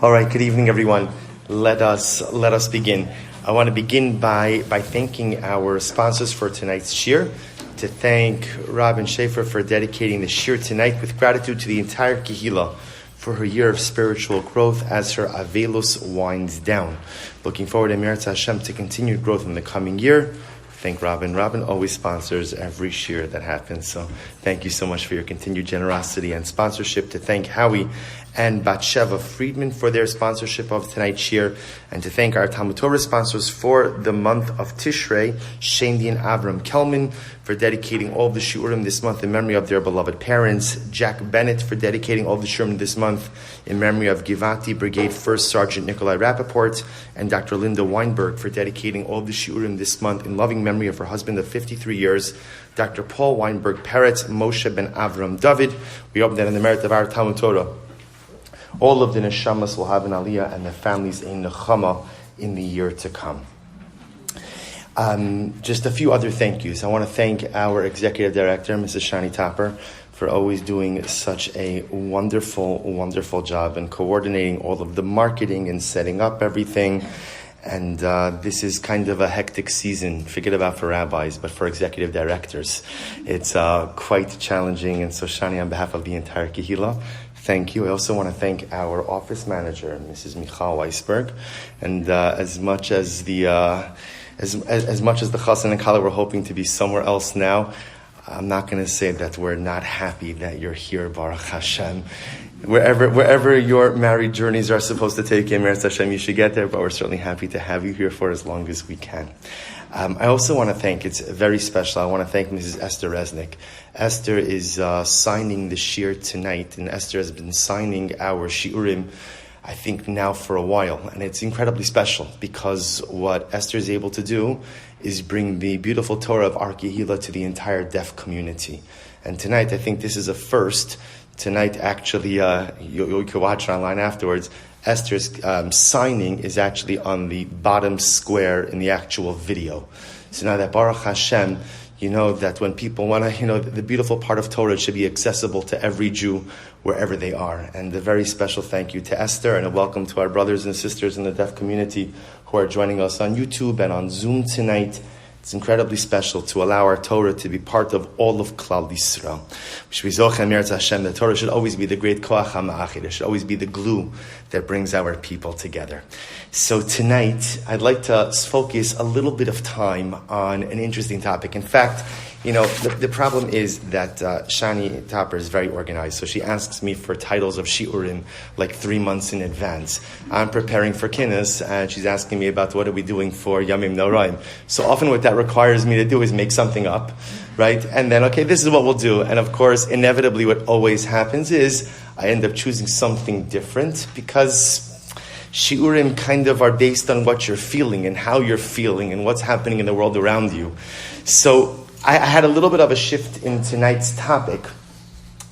All right, good evening, everyone. Let us begin. I want to begin by thanking our sponsors for tonight's shir. To thank Robyn Schaffer for dedicating the shir tonight with gratitude to the entire kehilla for her year of spiritual growth as her aveilus winds down. Looking forward, Emirats Hashem, to continued growth in the coming year. Thank Robyn. Robyn always sponsors every shir that happens, so thank you so much for your continued generosity and sponsorship. To thank Howie and Batsheva Friedman for their sponsorship of tonight's shir, and to thank our Talmud Torah sponsors for the month of Tishrei, Shevy and Avram Kelman, for dedicating all of the shiurim this month in memory of their beloved parents, Jack Bennett for dedicating all of the shiurim this month in memory of Givati Brigade First Sergeant Nikolai Rappaport, and Dr. Linda Weinberg for dedicating all of the shiurim this month in loving memory of her husband of 53 years, Dr. Paul Weinberg Peretz Moshe ben Avram David. We hope that in the merit of our Talmud Torah, all of the neshamas will have an aliyah and the families a nechama in the year to come. Just a few other thank yous. I want to thank our executive director, Mrs. Shani Topper, for always doing such a wonderful, wonderful job in coordinating all of the marketing and setting up everything. And this is kind of a hectic season, forget about for rabbis, but for executive directors. It's quite challenging. And so Shani, on behalf of the entire kehilla, thank you. I also want to thank our office manager, Mrs. Michal Weisberg. And as much as the chassan and kala were hoping to be somewhere else now, I'm not going to say that we're not happy that you're here, Baruch Hashem. Wherever your married journeys are supposed to take you, Meretz Hashem, you should get there, but we're certainly happy to have you here for as long as we can. I also want to thank, it's very special, I want to thank Mrs. Esther Resnick. Esther is signing the shir tonight, and Esther has been signing our shiurim, I think, now for a while. And it's incredibly special because what Esther is able to do is bring the beautiful Torah of our kehilla to the entire deaf community. And tonight, I think this is a first. Tonight, actually, you can watch it online afterwards. Esther's signing is actually on the bottom square in the actual video. So now that Baruch Hashem, you know that when people want to, the beautiful part of Torah should be accessible to every Jew wherever they are. And a very special thank you to Esther, and a welcome to our brothers and sisters in the deaf community who are joining us on YouTube and on Zoom tonight. It's incredibly special to allow our Torah to be part of all of Klal Yisrael. The Torah should always be the great koach ha'ma'achid. It should always be the glue that brings our people together. So tonight, I'd like to focus a little bit of time on an interesting topic. In fact, the problem is that Shani Topper is very organized, so she asks me for titles of shiurim like 3 months in advance. I'm preparing for Kinnis, and she's asking me about what are we doing for Yamim Noraim. So often what that requires me to do is make something up, right? And then, okay, this is what we'll do. And of course, inevitably what always happens is I end up choosing something different because shiurim kind of are based on what you're feeling and how you're feeling and what's happening in the world around you. So I had a little bit of a shift in tonight's topic,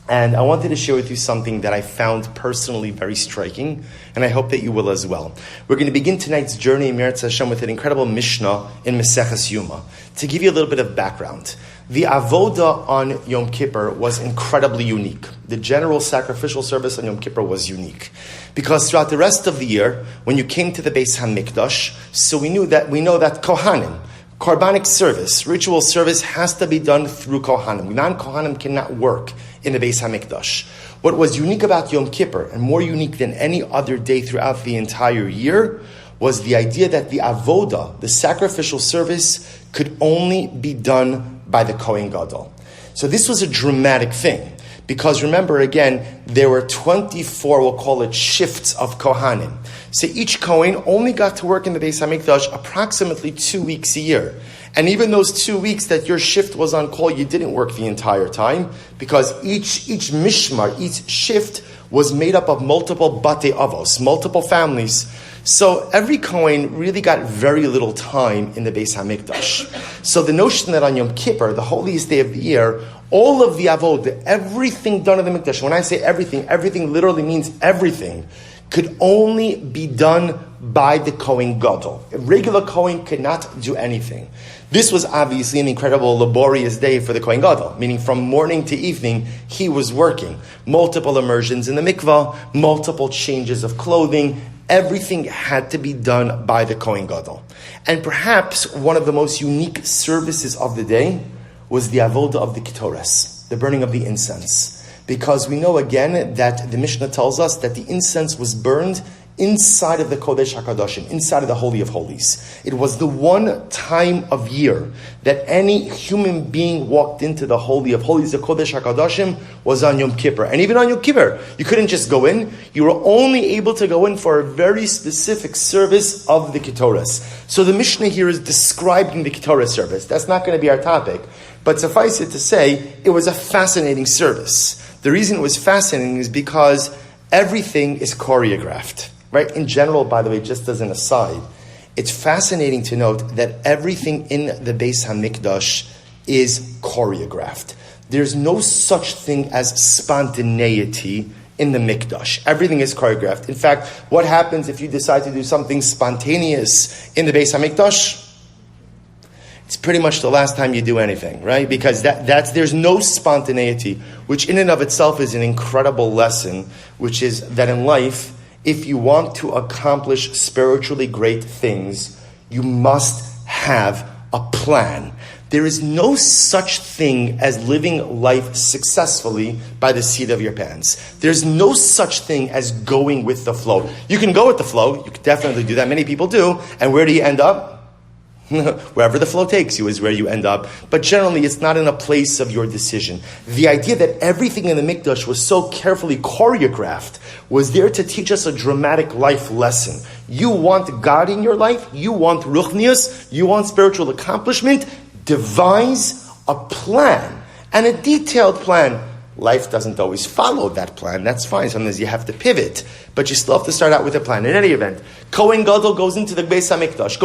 and I wanted to share with you something that I found personally very striking, and I hope that you will as well. We're going to begin tonight's journey in Meretz Hashem with an incredible Mishnah in Maseches Yuma. To give you a little bit of background, the avoda on Yom Kippur was incredibly unique. The general sacrificial service on Yom Kippur was unique, because throughout the rest of the year, when you came to the Beis HaMikdash, so we know that Kohanim, Karbanic service, ritual service, has to be done through Kohanim. Non-Kohanim cannot work in the Beis HaMikdash. What was unique about Yom Kippur, and more unique than any other day throughout the entire year, was the idea that the avoda, the sacrificial service, could only be done by the Kohen Gadol. So this was a dramatic thing, because remember again, there were 24, we'll call it shifts of Kohanim. So each Kohen only got to work in the Beis HaMikdash approximately 2 weeks a year. And even those 2 weeks that your shift was on call, you didn't work the entire time, because each mishmar, each shift was made up of multiple batei avos, multiple families. So every Kohen really got very little time in the Beis HaMikdash. So the notion that on Yom Kippur, the holiest day of the year, all of the avod, everything done in the Mikdash, when I say everything, everything literally means everything, could only be done by the Kohen Gadol. A regular Kohen could not do anything. This was obviously an incredible laborious day for the Kohen Gadol, meaning from morning to evening, he was working. Multiple immersions in the mikvah, multiple changes of clothing, everything had to be done by the Kohen Gadol. And perhaps one of the most unique services of the day was the avoda of the ketores, the burning of the incense. Because we know again that the Mishnah tells us that the incense was burned inside of the Kodesh HaKadoshim, inside of the Holy of Holies. It was the one time of year that any human being walked into the Holy of Holies, the Kodesh HaKadoshim, was on Yom Kippur. And even on Yom Kippur, you couldn't just go in. You were only able to go in for a very specific service of the Ketores. So the Mishnah here is describing the Ketores service. That's not going to be our topic. But suffice it to say, it was a fascinating service. The reason it was fascinating is because everything is choreographed. Right? In general, by the way, just as an aside, it's fascinating to note that everything in the Beis HaMikdash is choreographed. There's no such thing as spontaneity in the Mikdash. Everything is choreographed. In fact, what happens if you decide to do something spontaneous in the Beis HaMikdash? It's pretty much the last time you do anything, right? Because there's no spontaneity, which in and of itself is an incredible lesson, which is that in life, if you want to accomplish spiritually great things, you must have a plan. There is no such thing as living life successfully by the seat of your pants. There's no such thing as going with the flow. You can go with the flow. You can definitely do that. Many people do. And where do you end up? Wherever the flow takes you is where you end up. But generally, it's not in a place of your decision. The idea that everything in the Mikdash was so carefully choreographed was there to teach us a dramatic life lesson. You want God in your life, you want ruchnius, you want spiritual accomplishment, devise a plan, and a detailed plan. Life doesn't always follow that plan. That's fine. Sometimes you have to pivot, but you still have to start out with a plan. In any event, Kohen Gadol goes into the Beis HaMikdash,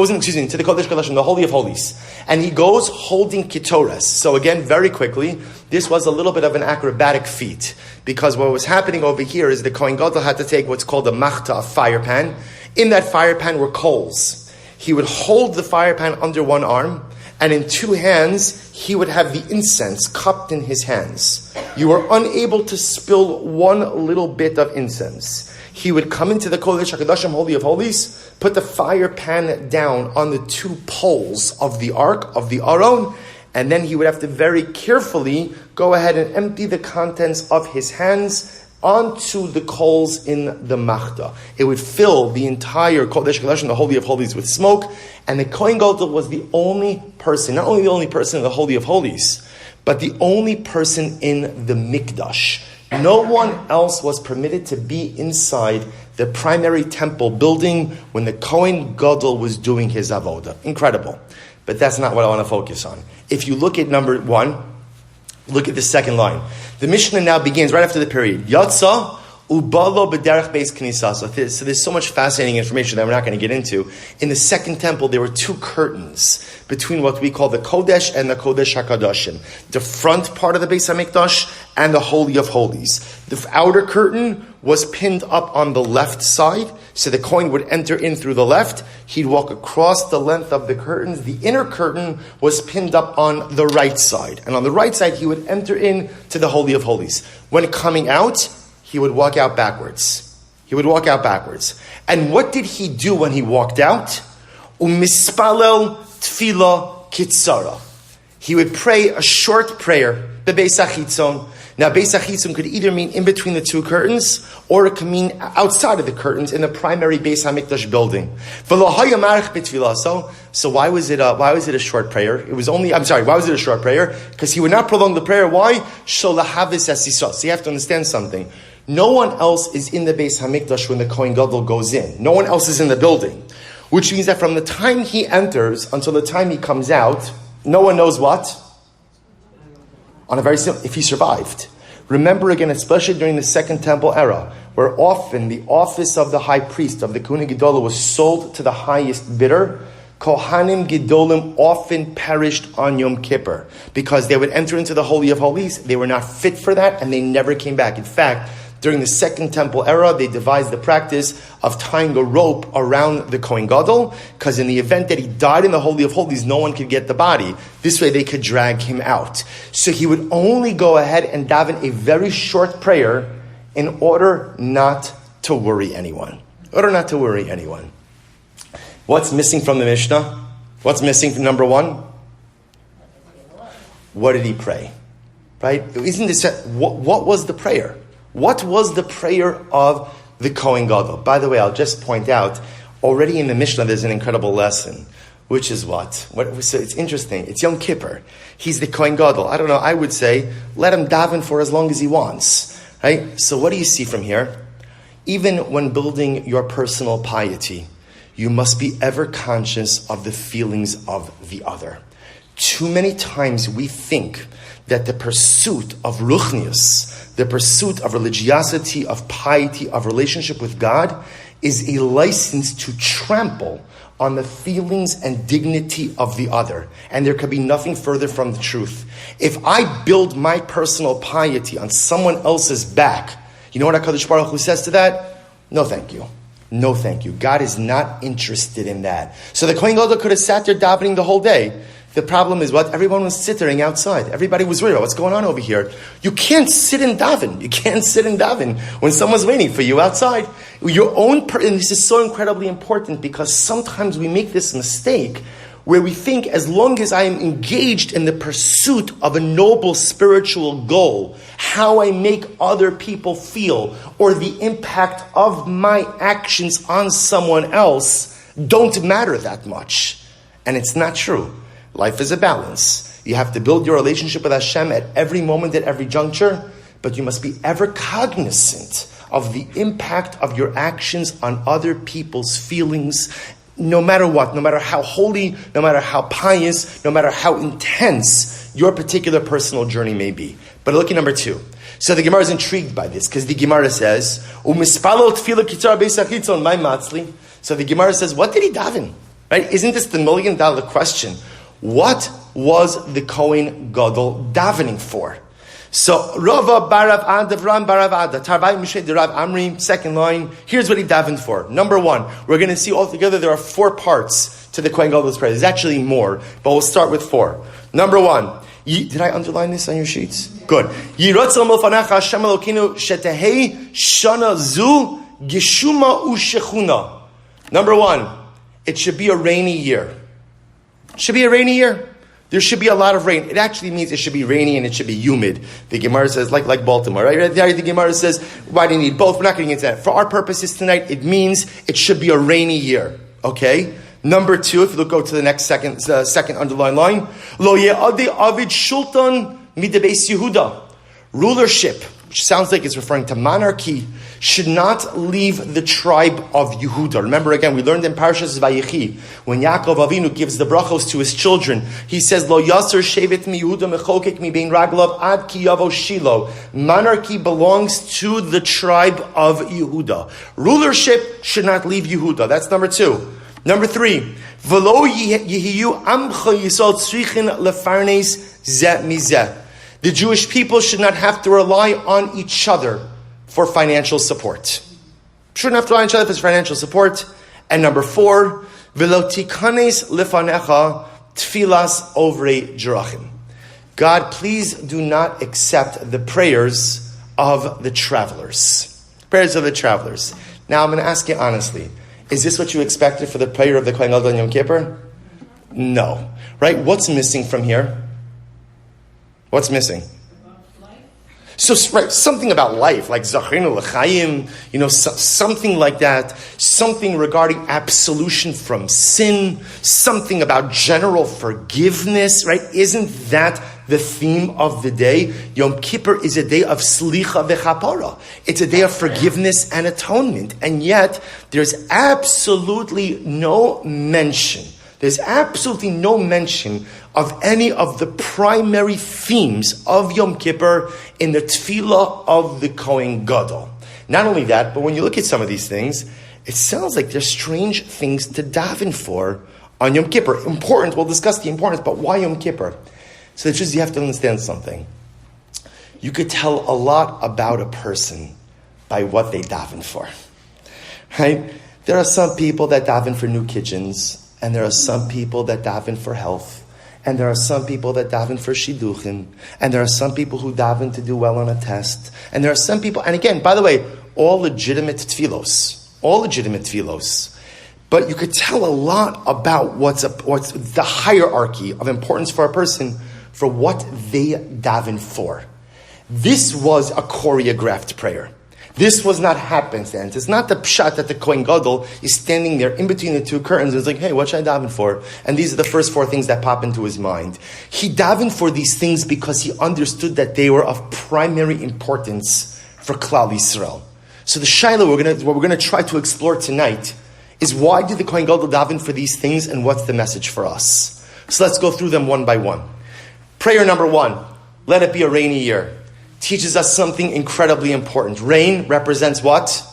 to the Kodesh Kodashim, the Holy of Holies, and he goes holding ketores. So again, very quickly, this was a little bit of an acrobatic feat, because what was happening over here is the Kohen Gadol had to take what's called a machta, a fire pan. In that fire pan were coals. He would hold the fire pan under one arm, and in two hands, he would have the incense cupped in his hands. You were unable to spill one little bit of incense. He would come into the Kodesh HaKadoshim, Holy of Holies, put the fire pan down on the two poles of the ark, of the Aron, and then he would have to very carefully go ahead and empty the contents of his hands onto the coals in the machta. It would fill the entire Kodesh HaKadoshim, the Holy of Holies, with smoke, and the Kohen Gadol was the only person, not only the only person in the Holy of Holies, but the only person in the Mikdash. No one else was permitted to be inside the primary temple building when the Kohen Gadol was doing his avoda. Incredible. But that's not what I want to focus on. If you look at number 1, look at the second line. The Mishnah now begins right after the period. Yatsa ubalo b'derech beis knisa. So there's so much fascinating information that we're not going to get into. In the second temple, there were two curtains between what we call the Kodesh and the Kodesh HaKadoshim. The front part of the Beis HaMikdash and the Holy of Holies. The outer curtain was pinned up on the left side, so the Kohen would enter in through the left. He'd walk across the length of the curtains. The inner curtain was pinned up on the right side. And on the right side, he would enter in to the Holy of Holies. When coming out, he would walk out backwards. And what did he do when he walked out? Umispalel tefila kitzara. He would pray a short prayer, bebeis hachitzon. Now, beis hachitzon could either mean in between the two curtains, or it could mean outside of the curtains in the primary Beis HaMikdash building. So why was it a short prayer? Why was it a short prayer? Because he would not prolong the prayer. Why? So you have to understand something. No one else is in the Beis HaMikdash when the Kohen Gadol goes in. No one else is in the building. Which means that from the time he enters until the time he comes out, no one knows what? On a very simple, if he survived. Remember again, especially during the Second Temple era, where often the office of the high priest, of the Kohen Gedolah, was sold to the highest bidder, Kohanim Gedolim often perished on Yom Kippur because they would enter into the Holy of Holies. They were not fit for that, and they never came back. In fact, During the Second Temple era, they devised the practice of tying a rope around the Kohen Gadol, because in the event that he died in the Holy of Holies, no one could get the body. This way they could drag him out. So he would only go ahead and daven a very short prayer in order not to worry anyone. What's missing from the Mishnah? What's missing from number one? What did he pray? Right? Isn't this what was the prayer? What was the prayer of the Kohen Gadol? By the way, I'll just point out, already in the Mishnah there's an incredible lesson, which is what? So it's interesting. It's Yom Kippur. He's the Kohen Gadol. I don't know, I would say, let him daven for as long as he wants. Right? So what do you see from here? Even when building your personal piety, you must be ever conscious of the feelings of the other. Too many times we think that the pursuit of ruchnius, the pursuit of religiosity, of piety, of relationship with God, is a license to trample on the feelings and dignity of the other. And there could be nothing further from the truth. If I build my personal piety on someone else's back, you know what HaKadosh Baruch Hu says to that? No thank you. No thank you. God is not interested in that. So the Kohen Gadol could have sat there davening the whole day. The problem is what? Everyone was sitting outside. Everybody was worried about what's going on over here. You can't sit and daven. You can't sit and daven when someone's waiting for you outside. Your own, and this is so incredibly important because sometimes we make this mistake where we think as long as I am engaged in the pursuit of a noble spiritual goal, how I make other people feel or the impact of my actions on someone else don't matter that much. And it's not true. Life is a balance. You have to build your relationship with Hashem at every moment, at every juncture, but you must be ever cognizant of the impact of your actions on other people's feelings, no matter what, no matter how holy, no matter how pious, no matter how intense your particular personal journey may be. But look at number 2. So the Gemara is intrigued by this, because the Gemara says, so the Gemara says, what did he daven? Right? Isn't this the $1,000,000 question? What was the Kohen Gadol davening for? So Rava Barav Adav Ram Barav Ada Tarvai Mishay Derav Amri, second line. Here's what he davened for. Number 1, we're going to see altogether there are 4 parts to the Kohen Gadol's prayer. There's actually more, but we'll start with 4. Number 1. Did I underline this on your sheets? Good. Yiratzal Milfanecha Hashem Elokeinu Shetehei Shana Zu Geshuma Ushechuna. Number 1. It should be a rainy year. Should be a rainy year. There should be a lot of rain. It actually means it should be rainy and it should be humid. The Gemara says, like Baltimore, right? The Gemara says, why do you need both? We're not getting into that. For our purposes tonight, it means it should be a rainy year. Okay? Number 2, if you go to the next second underlined line, Lo ye'adei avid shultan midebeis Yehuda. Rulership, which sounds like it's referring to monarchy, should not leave the tribe of Yehuda. Remember again, we learned in Parshas Vayechi, when Yaakov Avinu gives the brachos to his children, he says, Lo yasser shevet mi Yehuda mechokek mi bein raglav ad ki yavo Shilo. Monarchy belongs to the tribe of Yehuda. Rulership should not leave Yehuda. That's number 2. Number 3, V'lo yihiyu amcha yisol tzrichin lefarnes zeh mizeh. The Jewish people should not have to rely on each other for financial support. Shouldn't have to rely on each other for financial support. And number 4, V'lo tikanes lefanecha tfilas ovrei jerachim. God, please do not accept the prayers of the travelers. Prayers of the travelers. Now I'm going to ask you honestly, is this what you expected for the prayer of the Kohen Gadol on Yom Kippur? No. Right? What's missing from here? What's missing? So, right, something about life, like Zachinu L'chaim, something like that, something regarding absolution from sin, something about general forgiveness, right? Isn't that the theme of the day? Yom Kippur is a day of slicha v'chapara. It's a day of forgiveness and atonement. And yet, there's absolutely no mention of any of the primary themes of Yom Kippur in the tefillah of the Kohen Gadol. Not only that, but when you look at some of these things, it sounds like there's strange things to daven for on Yom Kippur. Important, we'll discuss the importance, but why Yom Kippur? So it's just you have to understand something. You could tell a lot about a person by what they daven for. Right? There are some people that daven for new kitchens, and there are some people that daven for health, and there are some people that daven for shidduchim, and there are some people who daven to do well on a test, and there are some people, and again, by the way, all legitimate tefillos, but you could tell a lot about what's the hierarchy of importance for a person for what they daven for. This was a choreographed prayer. This was not happenstance. It's not the pshat that the Kohen Gadol is standing there in between the two curtains and is like, hey, what should I daven for? And these are the first four things that pop into his mind. He davened for these things because he understood that they were of primary importance for Klal Yisrael. So the Shaila what we're going to try to explore tonight is why did the Kohen Gadol daven for these things and what's the message for us? So let's go through them one by one. Prayer number 1, let it be a rainy year. Teaches us something incredibly important. Rain represents what?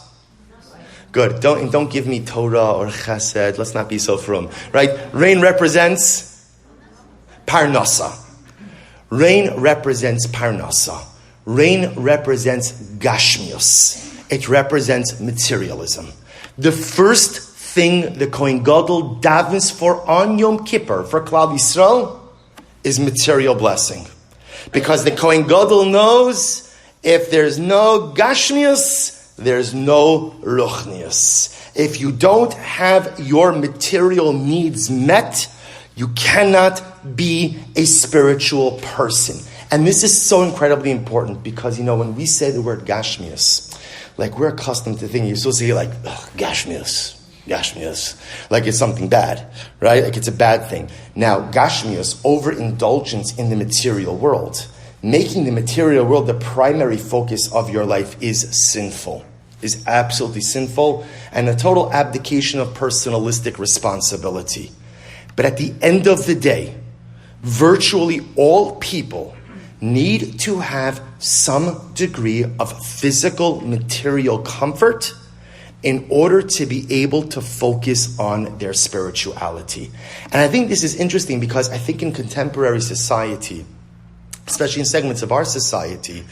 Good. Don't give me Torah or Chesed. Let's not be so frum. Right? Rain represents Parnasa. Rain represents Parnasa. Rain represents Gashmius. It represents materialism. The first thing the Kohen Gadol davens for on Yom Kippur for Klal Yisrael is material blessing. Because the Kohen Gadol knows if there's no Gashmius, there's no Ruchnius. If you don't have your material needs met, you cannot be a spiritual person. And this is so incredibly important because, when we say the word Gashmius, like we're accustomed to thinking, you're supposed to say like, Gashmius, like it's something bad, right? Like it's a bad thing. Now, Gashmius, overindulgence in the material world, making the material world the primary focus of your life is sinful, is absolutely sinful, and a total abdication of personalistic responsibility. But at the end of the day, virtually all people need to have some degree of physical material comfort in order to be able to focus on their spirituality. And I think this is interesting because I think in contemporary society, especially in segments of our society,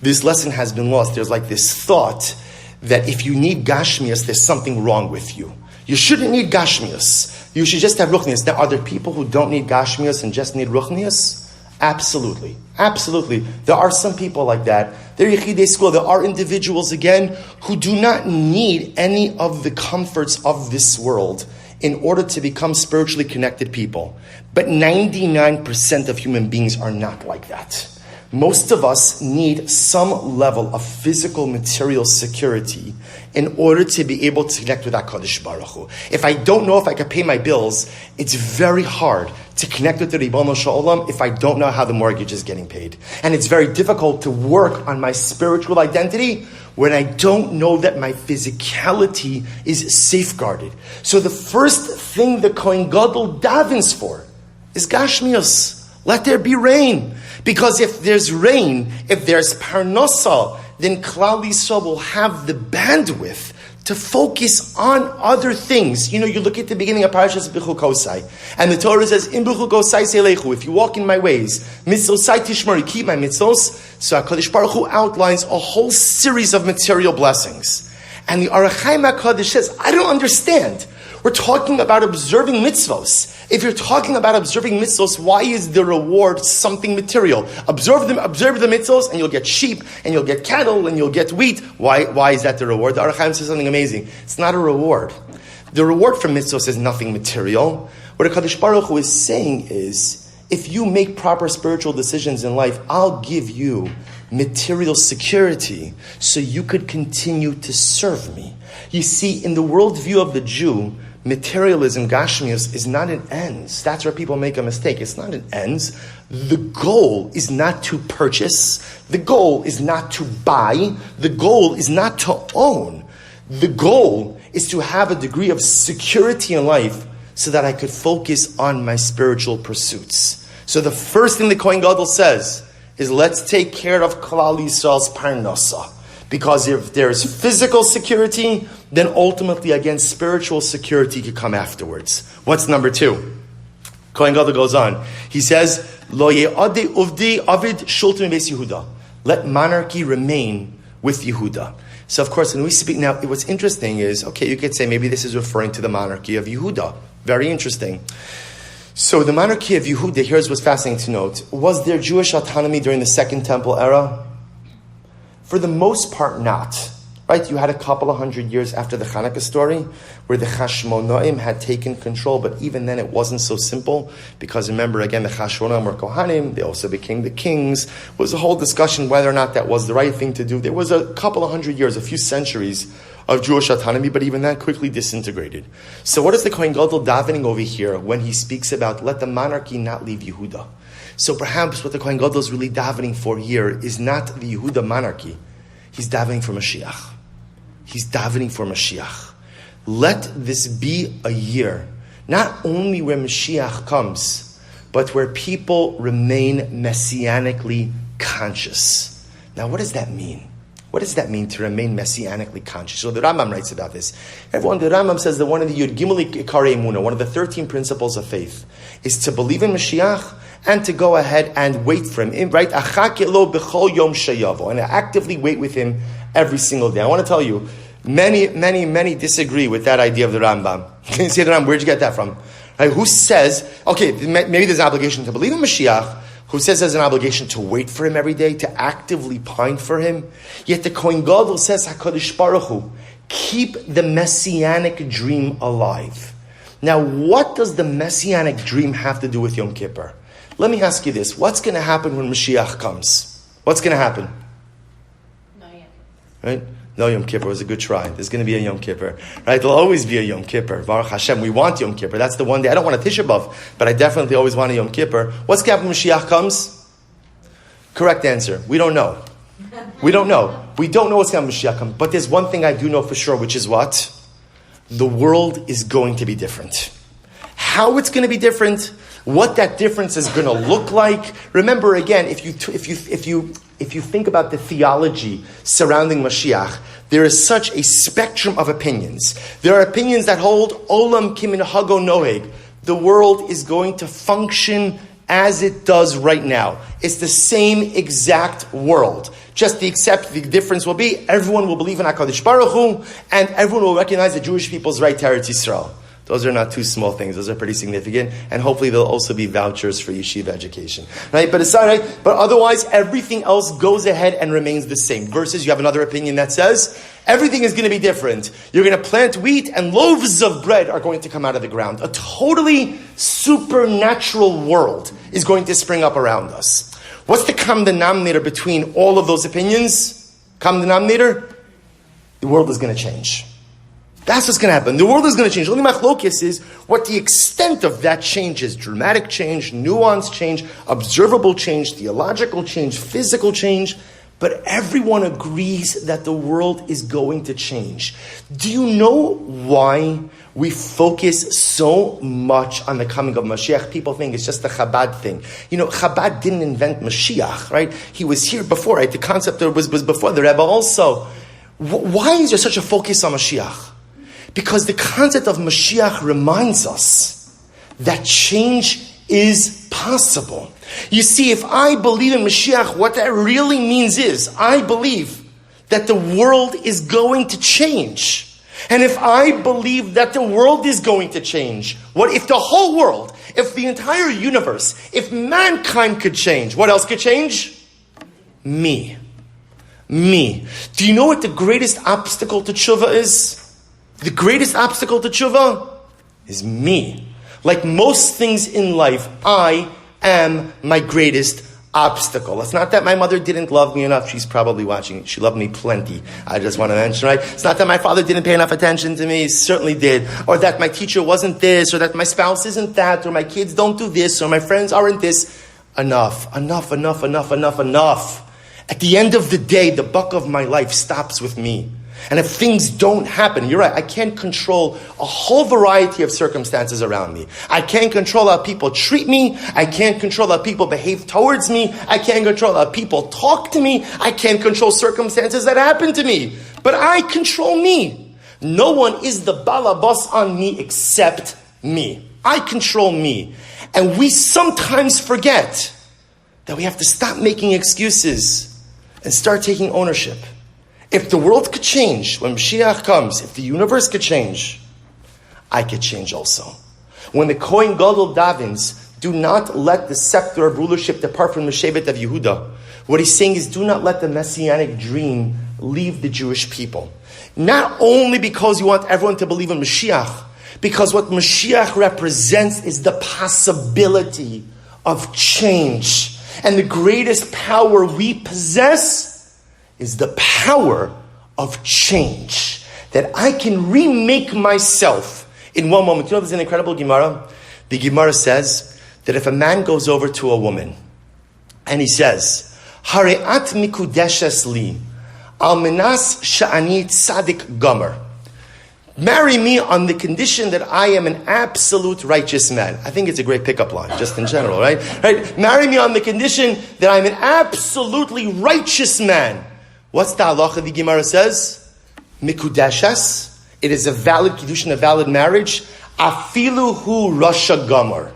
this lesson has been lost. There's like this thought that if you need Gashmias, there's something wrong with you. You shouldn't need Gashmias. You should just have Ruchnias. Now, are there people who don't need Gashmias and just need Ruchnias? Absolutely. Absolutely. There are some people like that. They're Yechidei School. There are individuals, again, who do not need any of the comforts of this world in order to become spiritually connected people. But 99% of human beings are not like that. Most of us need some level of physical material security in order to be able to connect with HaKadosh Baruch Hu. If I don't know if I can pay my bills, it's very hard to connect with the Ribono Shel Olam if I don't know how the mortgage is getting paid. And it's very difficult to work on my spiritual identity when I don't know that my physicality is safeguarded. So the first thing the Kohen Gadol davens for is Gashmius. Let there be rain. Because if there's rain, if there's parnasa, then Klal Yisrael will have the bandwidth to focus on other things. You look at the beginning of Parashas B'chukosai, and the Torah says, "In B'chukosai seilechu." If you walk in my ways, mitzvosai tishmar, you keep my mitzvos. So HaKadosh Baruch Hu outlines a whole series of material blessings, and the Orach Chaim HaKadosh says, "I don't understand. We're talking about observing mitzvos. If you're talking about observing mitzvos, why is the reward something material? Observe the mitzvos, and you'll get sheep, and you'll get cattle, and you'll get wheat. Why is that the reward?" The Orach Chaim says something amazing. It's not a reward. The reward for mitzvos is nothing material. What HaKadosh Baruch Hu is saying is, if you make proper spiritual decisions in life, I'll give you material security so you could continue to serve me. You see, in the worldview of the Jew, materialism, Gashmius, is not an ends. That's where people make a mistake. It's not an ends. The goal is not to purchase. The goal is not to buy. The goal is not to own. The goal is to have a degree of security in life so that I could focus on my spiritual pursuits. So the first thing the Kohen Gadol says is, let's take care of Klal Yisrael's parnasa. Because if there's physical security, then ultimately, again, spiritual security could come afterwards. What's number 2? Kohen Gadol goes on. He says, Lo ye'adei uvdi avid shultim beis Yehuda. Let monarchy remain with Yehuda. So of course, when we speak now, what's interesting is, okay, you could say maybe this is referring to the monarchy of Yehuda. Very interesting. So the monarchy of Yehuda, here's what's fascinating to note. Was there Jewish autonomy during the Second Temple era? For the most part, not. Right? You had a couple of hundred years after the Hanukkah story where the Hashmonaim had taken control, but even then it wasn't so simple because remember, again, the Hashmonaim were Kohanim, they also became the kings. It was a whole discussion whether or not that was the right thing to do. There was a couple of hundred years, a few centuries of Jewish autonomy, but even that quickly disintegrated. So what is the Kohen Gadol davening over here when he speaks about let the monarchy not leave Yehuda? So perhaps what the Kohen Gadol is really davening for here is not the Yehuda monarchy. He's davening for Mashiach. He's davening for Mashiach. Let this be a year, not only where Mashiach comes, but where people remain messianically conscious. Now, what does that mean? What does that mean to remain messianically conscious? So the Rambam writes about this. The Rambam says that one of the Yud Gimel Ikari Emunah, one of the 13 principles of faith, is to believe in Mashiach and to go ahead and wait for him. Right? And actively wait with him every single day. I want to tell you, many disagree with that idea of the Rambam. You say the Rambam, where'd you get that from? Right? Who says, okay, maybe there's an obligation to believe in Mashiach, who says there's an obligation to wait for him every day, to actively pine for him. Yet the Kohen Gadol says, HaKadosh Baruch Hu, keep the messianic dream alive. Now, what does the messianic dream have to do with Yom Kippur? Let me ask you this. What's going to happen when Mashiach comes? What's going to happen? Right? No Yom Kippur was a good try. There's going to be a Yom Kippur. Right? There'll always be a Yom Kippur. Baruch Hashem, we want Yom Kippur. That's the one day. I don't want a Tisha B'Av, but I definitely always want a Yom Kippur. What's going to happen when Mashiach comes? Correct answer. We don't know. We don't know. We don't know what's going to happen when Mashiach comes. But there's one thing I do know for sure, which is what? The world is going to be different. How it's going to be different, what that difference is going to look like. Remember again, if you think about the theology surrounding Mashiach, there is such a spectrum of opinions. There are opinions that hold Olam Kiminhago Noeg. The world is going to function as it does right now. It's the same exact world. Just the difference will be everyone will believe in HaKadosh Baruch Hu, and everyone will recognize the Jewish people's right to Eretz Yisrael. Those are not two small things. Those are pretty significant. And hopefully they'll also be vouchers for yeshiva education. Right? But aside, right? But otherwise, everything else goes ahead and remains the same. Versus you have another opinion that says, everything is going to be different. You're going to plant wheat and loaves of bread are going to come out of the ground. A totally supernatural world is going to spring up around us. What's the common denominator between all of those opinions? Common denominator? The world is going to change. That's what's going to happen. The world is going to change. Only machlokes is what the extent of that change is. Dramatic change, nuanced change, observable change, theological change, physical change. But everyone agrees that the world is going to change. Do you know why we focus so much on the coming of Mashiach? People think it's just a Chabad thing. You know, Chabad didn't invent Mashiach, right? He was here before, right? The concept was before the Rebbe also. Why is there such a focus on Mashiach? Because the concept of Mashiach reminds us that change is possible. You see, if I believe in Mashiach, what that really means is, I believe that the world is going to change. And if I believe that the world is going to change, what if the whole world, if the entire universe, if mankind could change, what else could change? Me. Do you know what the greatest obstacle to tshuva is? The greatest obstacle to tshuva is me. Like most things in life, I am my greatest obstacle. It's not that my mother didn't love me enough. She's probably watching. She loved me plenty. I just want to mention, right? It's not that my father didn't pay enough attention to me. He certainly did. Or that my teacher wasn't this, or that my spouse isn't that, or my kids don't do this, or my friends aren't this. Enough. At the end of the day, the buck of my life stops with me. And if things don't happen, you're right, I can't control a whole variety of circumstances around me. I can't control how people treat me. I can't control how people behave towards me. I can't control how people talk to me. I can't control circumstances that happen to me. But I control me. No one is the balabas on me except me. I control me. And we sometimes forget that we have to stop making excuses and start taking ownership. If the world could change, when Mashiach comes, if the universe could change, I could change also. When the Kohen Gadol davens, do not let the scepter of rulership depart from the Shevet of Yehuda. What he's saying is, do not let the messianic dream leave the Jewish people. Not only because you want everyone to believe in Mashiach, because what Mashiach represents is the possibility of change. And the greatest power we possess is the power of change. That I can remake myself in one moment. You know, there's an incredible Gemara. The Gemara says that if a man goes over to a woman and he says, Hare'at mikudeshes li, al menas sha'ani tzadik gomer. Marry me on the condition that I am an absolute righteous man. I think it's a great pickup line, just in general, right? Marry me on the condition that I'm an absolutely righteous man. What's the halacha the Gemara says? Mikudeshes. It is a valid kiddushin, a valid marriage. Afilu hu rasha gomer.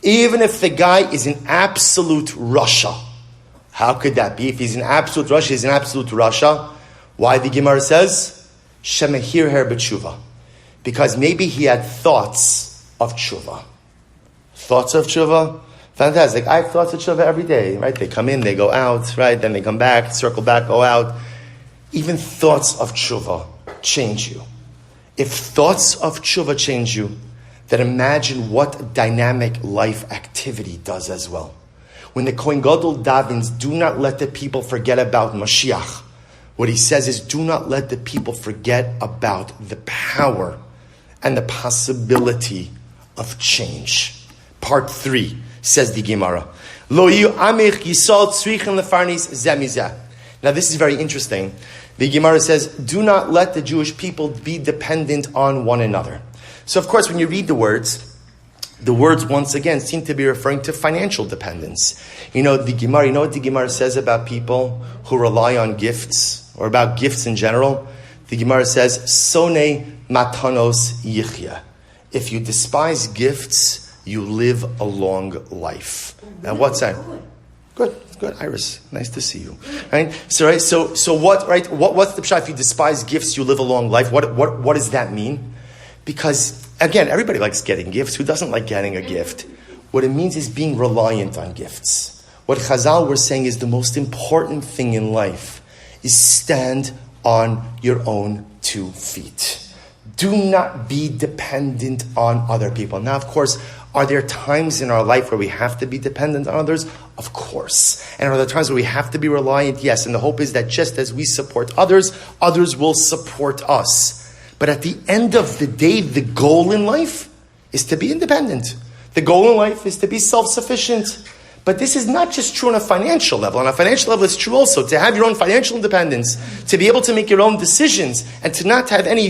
Even if the guy is an absolute rasha. How could that be? If he's an absolute rasha, he's an absolute rasha. Why the Gemara says? Shemehir her b'tshuva. Because maybe he had thoughts of tshuva. Thoughts of tshuva? Fantastic. I have thoughts of tshuva every day, right? They come in, they go out, right? Then they come back, circle back, go out. Even thoughts of tshuva change you. If thoughts of tshuva change you, then imagine what dynamic life activity does as well. When the Kohen Gadol davens, do not let the people forget about Mashiach. What he says is, do not let the people forget about the power and the possibility of change. Part 3, says the Gemara. Lo yu amich yisol tzrichen lefarnis zemizeh. Now this is very interesting. The Gemara says, do not let the Jewish people be dependent on one another. So of course, when you read the words once again seem to be referring to financial dependence. You know what the Gemara says about people who rely on gifts, or about gifts in general? The Gemara says, Sonei matanos yichya. If you despise gifts, you live a long life. Now what's that? Good, Iris. Nice to see you. Right? So what? Right? What's the pshat? If you despise gifts, you live a long life. What does that mean? Because again, everybody likes getting gifts. Who doesn't like getting a gift? What it means is being reliant on gifts. What Chazal were saying is the most important thing in life is stand on your own 2 feet. Do not be dependent on other people. Now, of course, are there times in our life where we have to be dependent on others? Of course. And are there times where we have to be reliant? Yes. And the hope is that just as we support others, others will support us. But at the end of the day, the goal in life is to be independent. The goal in life is to be self-sufficient. But this is not just true on a financial level. On a financial level, it's true also to have your own financial independence, to be able to make your own decisions, and to not have any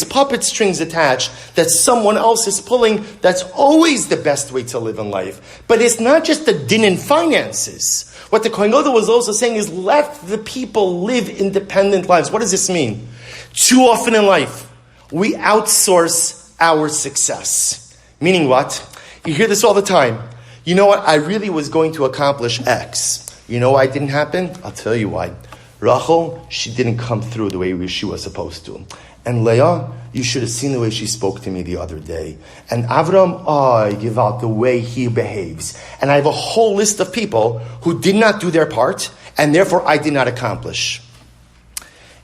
puppet strings attached that someone else is pulling. That's always the best way to live in life. But it's not just the din in finances. What the Kohen Gadol was also saying is, let the people live independent lives. What does this mean? Too often in life, we outsource our success. Meaning what? You hear this all the time. You know what? I really was going to accomplish X. You know why it didn't happen? I'll tell you why. Rachel, she didn't come through the way she was supposed to. And Leah, you should have seen the way she spoke to me the other day. And Avram, I give out the way he behaves. And I have a whole list of people who did not do their part, and therefore I did not accomplish.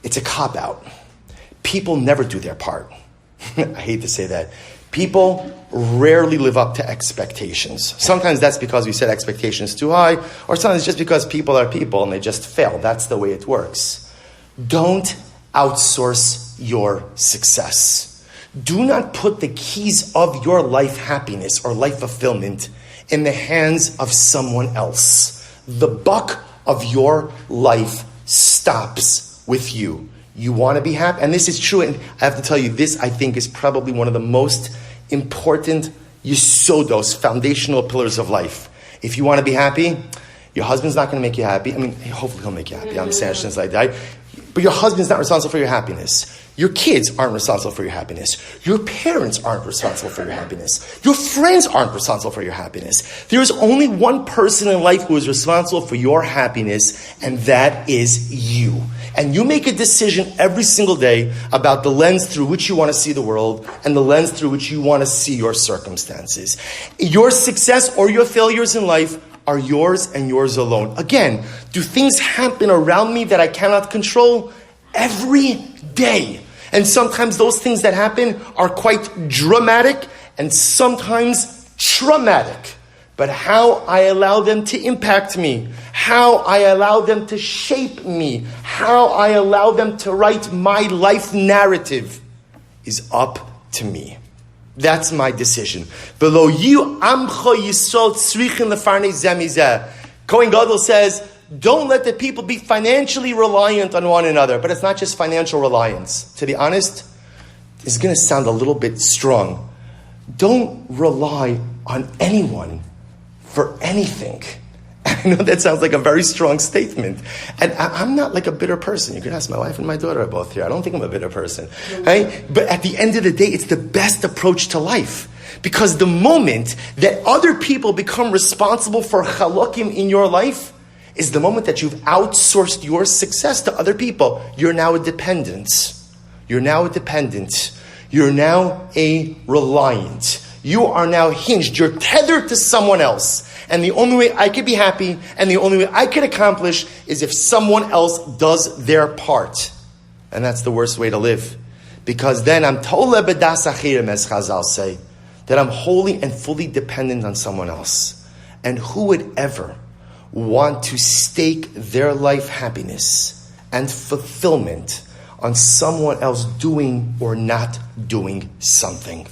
It's a cop-out. People never do their part. I hate to say that. People rarely live up to expectations. Sometimes that's because we set expectations too high, or sometimes it's just because people are people and they just fail. That's the way it works. Don't outsource your success. Do not put the keys of your life happiness or life fulfillment in the hands of someone else. The buck of your life stops with you. You want to be happy? And this is true. And I have to tell you, this I think is probably one of the most important yisodos, foundational pillars of life. If you want to be happy, your husband's not going to make you happy. I mean, hopefully he'll make you happy. I'm saying things like that. But your husband's not responsible for your happiness. Your kids aren't responsible for your happiness. Your parents aren't responsible for your happiness. Your friends aren't responsible for your happiness. There is only one person in life who is responsible for your happiness, and that is you. And you make a decision every single day about the lens through which you want to see the world and the lens through which you want to see your circumstances. Your success or your failures in life are yours and yours alone. Again, do things happen around me that I cannot control? Every day. And sometimes those things that happen are quite dramatic and sometimes traumatic. But how I allow them to impact me, how I allow them to shape me, how I allow them to write my life narrative is up to me. That's my decision. Below you, Amcha Yisrael tzrichin lefarnei zeh mizeh. Kohen Gadol says, don't let the people be financially reliant on one another. But it's not just financial reliance. To be honest, it's going to sound a little bit strong. Don't rely on anyone for anything. I know that sounds like a very strong statement. And I'm not like a bitter person. You can ask my wife and my daughter are both here. I don't think I'm a bitter person. Right? But at the end of the day, it's the best approach to life. Because the moment that other people become responsible for chalokim in your life is the moment that you've outsourced your success to other people. You're now a dependent. You're now a dependent. You're now a reliant. You are now hinged. You're tethered to someone else. And the only way I could be happy and the only way I could accomplish is if someone else does their part. And that's the worst way to live. Because then I'm tole bedas achirim, as Chazal say, that I'm wholly and fully dependent on someone else. And who would ever want to stake their life happiness and fulfillment on someone else doing or not doing something?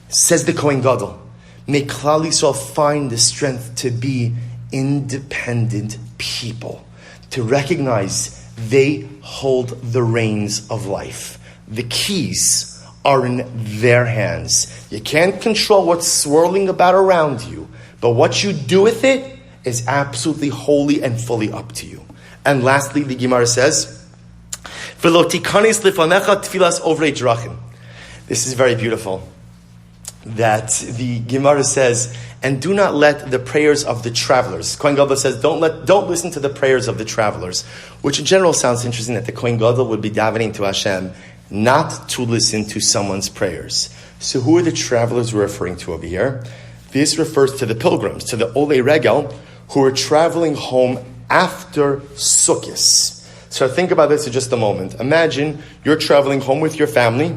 Says the Kohen Gadol, may Klal Yisrael find the strength to be independent people, to recognize they hold the reins of life. The keys are in their hands. You can't control what's swirling about around you, but what you do with it is absolutely wholly and fully up to you. And lastly, the Gemara says, "V'lo tikanis lefanecha tfilas ovrei drachim." This is very beautiful. That the Gemara says, and do not let the prayers of the travelers. Kohen Gadol says, don't listen to the prayers of the travelers, which in general sounds interesting that the Kohen Gadol would be davening to Hashem, not to listen to someone's prayers. So who are the travelers we're referring to over here? This refers to the pilgrims, to the Olei Regel, who are traveling home after Sukkot. So think about this for just a moment. Imagine you're traveling home with your family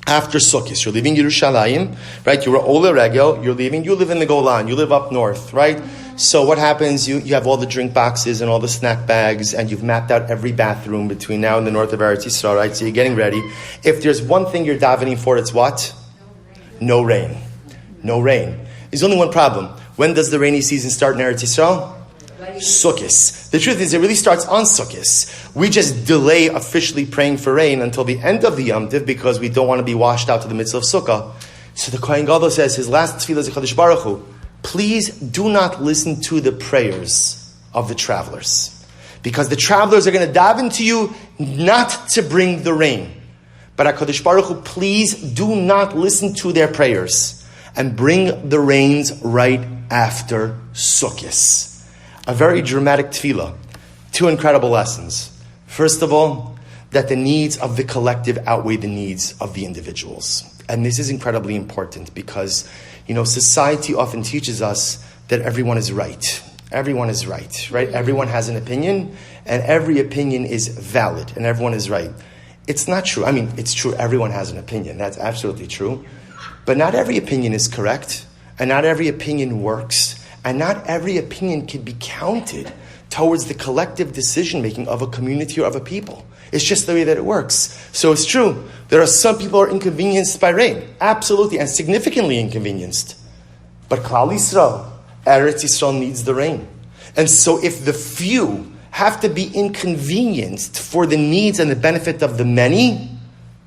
after Sukkot. You're leaving Yerushalayim, right? You're Olei Regel, you live in the Golan, you live up north, right? So what happens, you have all the drink boxes and all the snack bags, and you've mapped out every bathroom between now and the north of Eretz Yisrael, right? So you're getting ready. If there's one thing you're davening for, it's what? No rain. No rain. There's only one problem. When does the rainy season start in Eretz Yisrael? Sukkot. The truth is, it really starts on Sukkot. We just delay officially praying for rain until the end of the Yom Tov because we don't want to be washed out to the mitzvah of Sukkah. So the Kohen Gadol says, his last tefillah is Kadosh Baruch Hu, please do not listen to the prayers of the travelers. Because the travelers are going to daven to you not to bring the rain. But HaKadosh Baruch Hu, please do not listen to their prayers and bring the rains right after Sukkot. A very dramatic tefillah. Two incredible lessons. First of all, that the needs of the collective outweigh the needs of the individuals. And this is incredibly important because, society often teaches us that everyone is right. Everyone is right? Everyone has an opinion, and every opinion is valid, and everyone is right. It's not true. I mean, it's true, everyone has an opinion. That's absolutely true. But not every opinion is correct, and not every opinion works, and not every opinion can be counted towards the collective decision-making of a community or of a people. It's just the way that it works. So it's true. There are some people who are inconvenienced by rain. Absolutely, and significantly inconvenienced. But Klal Yisrael, Eretz Yisrael needs the rain. And so if the few have to be inconvenienced for the needs and the benefit of the many,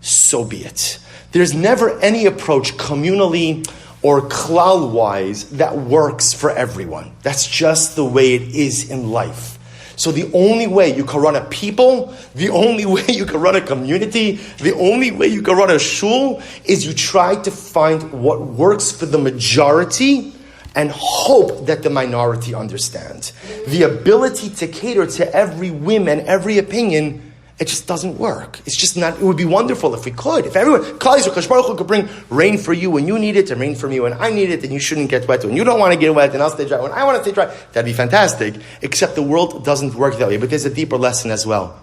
so be it. There's never any approach communally or klal-wise that works for everyone. That's just the way it is in life. So the only way you can run a people, the only way you can run a community, the only way you can run a shul is you try to find what works for the majority and hope that the minority understand. The ability to cater to every whim and every opinion, it just doesn't work. It's just not, it would be wonderful if we could. If everyone, Kadosh Baruch Hu could bring rain for you when you need it and rain for me when I need it and you shouldn't get wet. When you don't want to get wet and I'll stay dry when I want to stay dry. That'd be fantastic. Except the world doesn't work that way. But there's a deeper lesson as well,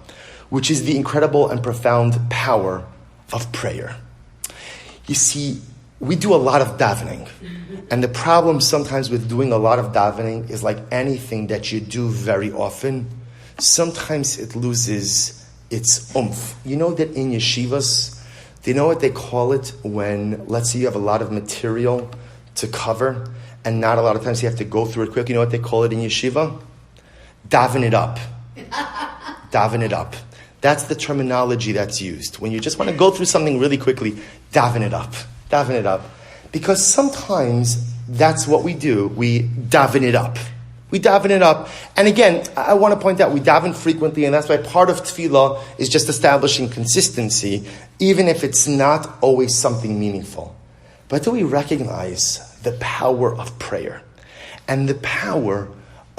which is the incredible and profound power of prayer. You see, we do a lot of davening. And the problem sometimes with doing a lot of davening is like anything that you do very often, sometimes it loses its oomph. You know that in yeshivas, do you know what they call it when, let's say you have a lot of material to cover and not a lot of times you have to go through it quick? You know what they call it in yeshiva? Daven it up. Daven it up. That's the terminology that's used. When you just want to go through something really quickly, daven it up. Daven it up. Because sometimes that's what we do. We daven it up. We daven it up. And again, I want to point out, we daven frequently, and that's why part of tefillah is just establishing consistency, even if it's not always something meaningful. But do we recognize the power of prayer and the power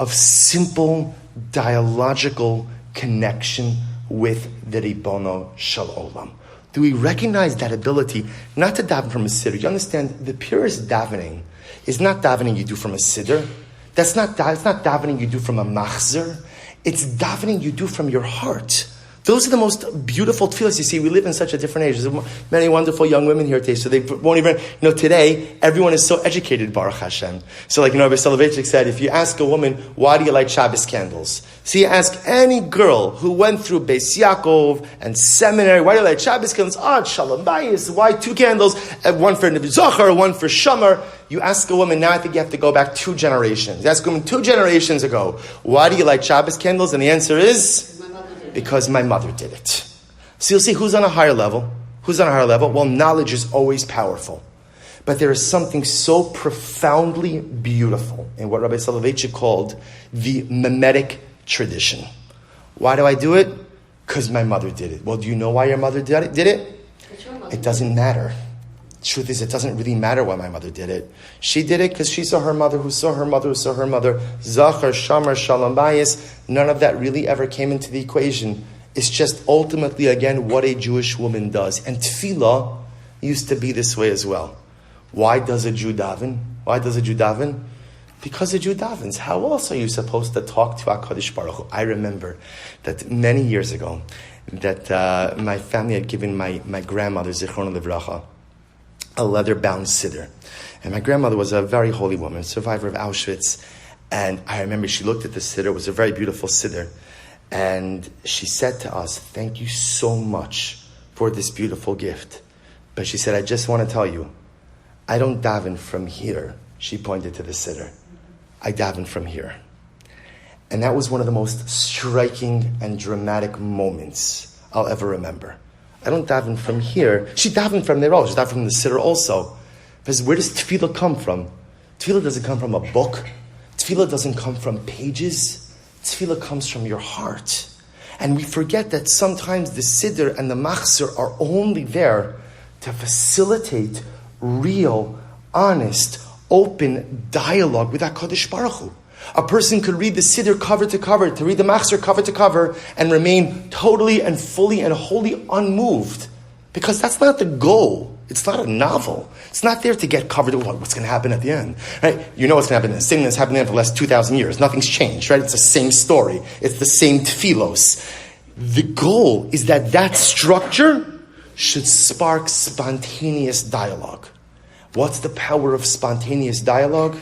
of simple dialogical connection with the Ribono Shel Olam? Do we recognize that ability not to daven from a siddur? You understand, the purest davening is not davening you do from a siddur. It's not davening you do from a machzer. It's davening you do from your heart. Those are the most beautiful tefillahs. You see, we live in such a different age. There's many wonderful young women here today, so they won't even, today, everyone is so educated, Baruch Hashem. So Rabbi Silber said, if you ask a woman, why do you light Shabbos candles? So you ask any girl who went through Beis Yaakov and seminary, why do you light Shabbos candles? Shalom Bayis, why 2 candles? One for Nevi Zohar, one for Shomer. You ask a woman, now I think you have to go back 2 generations. You ask a woman 2 generations ago, why do you light Shabbos candles? And the answer is, because my mother did it. So you'll see who's on a higher level. Who's on a higher level? Well, knowledge is always powerful. But there is something so profoundly beautiful in what Rabbi Silber called the mimetic tradition. Why do I do it? Because my mother did it. Well, do you know why your mother did it? It doesn't matter. Truth is, it doesn't really matter why my mother did it. She did it because she saw her mother, who saw her mother, who saw her mother. Zachar, Shamar, Shalom Bayis. None of that really ever came into the equation. It's just ultimately, again, what a Jewish woman does. And tefillah used to be this way as well. Why does a Jew daven? Why does a Jew daven? Because a Jew davens. How else are you supposed to talk to HaKadosh Baruch Hu? I remember that many years ago, that my family had given my grandmother, Zichron Livracha, a leather-bound siddur. And my grandmother was a very holy woman, survivor of Auschwitz. And I remember she looked at the siddur. It was a very beautiful siddur. And she said to us, thank you so much for this beautiful gift. But she said, I just want to tell you, I don't daven from here. She pointed to the siddur. I daven from here. And that was one of the most striking and dramatic moments I'll ever remember. I don't daven from here. She davened from there also. She davened from the siddur also. Because where does tefillah come from? Tefillah doesn't come from a book. Tefillah doesn't come from pages. Tefillah comes from your heart. And we forget that sometimes the siddur and the machzer are only there to facilitate real, honest, open dialogue with HaKadosh Baruch Hu. A person could read the siddur cover to cover, to read the machzer cover to cover, and remain totally and fully and wholly unmoved. Because that's not the goal. It's not a novel. It's not there to get covered with what's going to happen at the end. Right? You know what's going to happen. The same thing that's happened for the last 2,000 years. Nothing's changed. Right? It's the same story. It's the same tefillos. The goal is that structure should spark spontaneous dialogue. What's the power of spontaneous dialogue?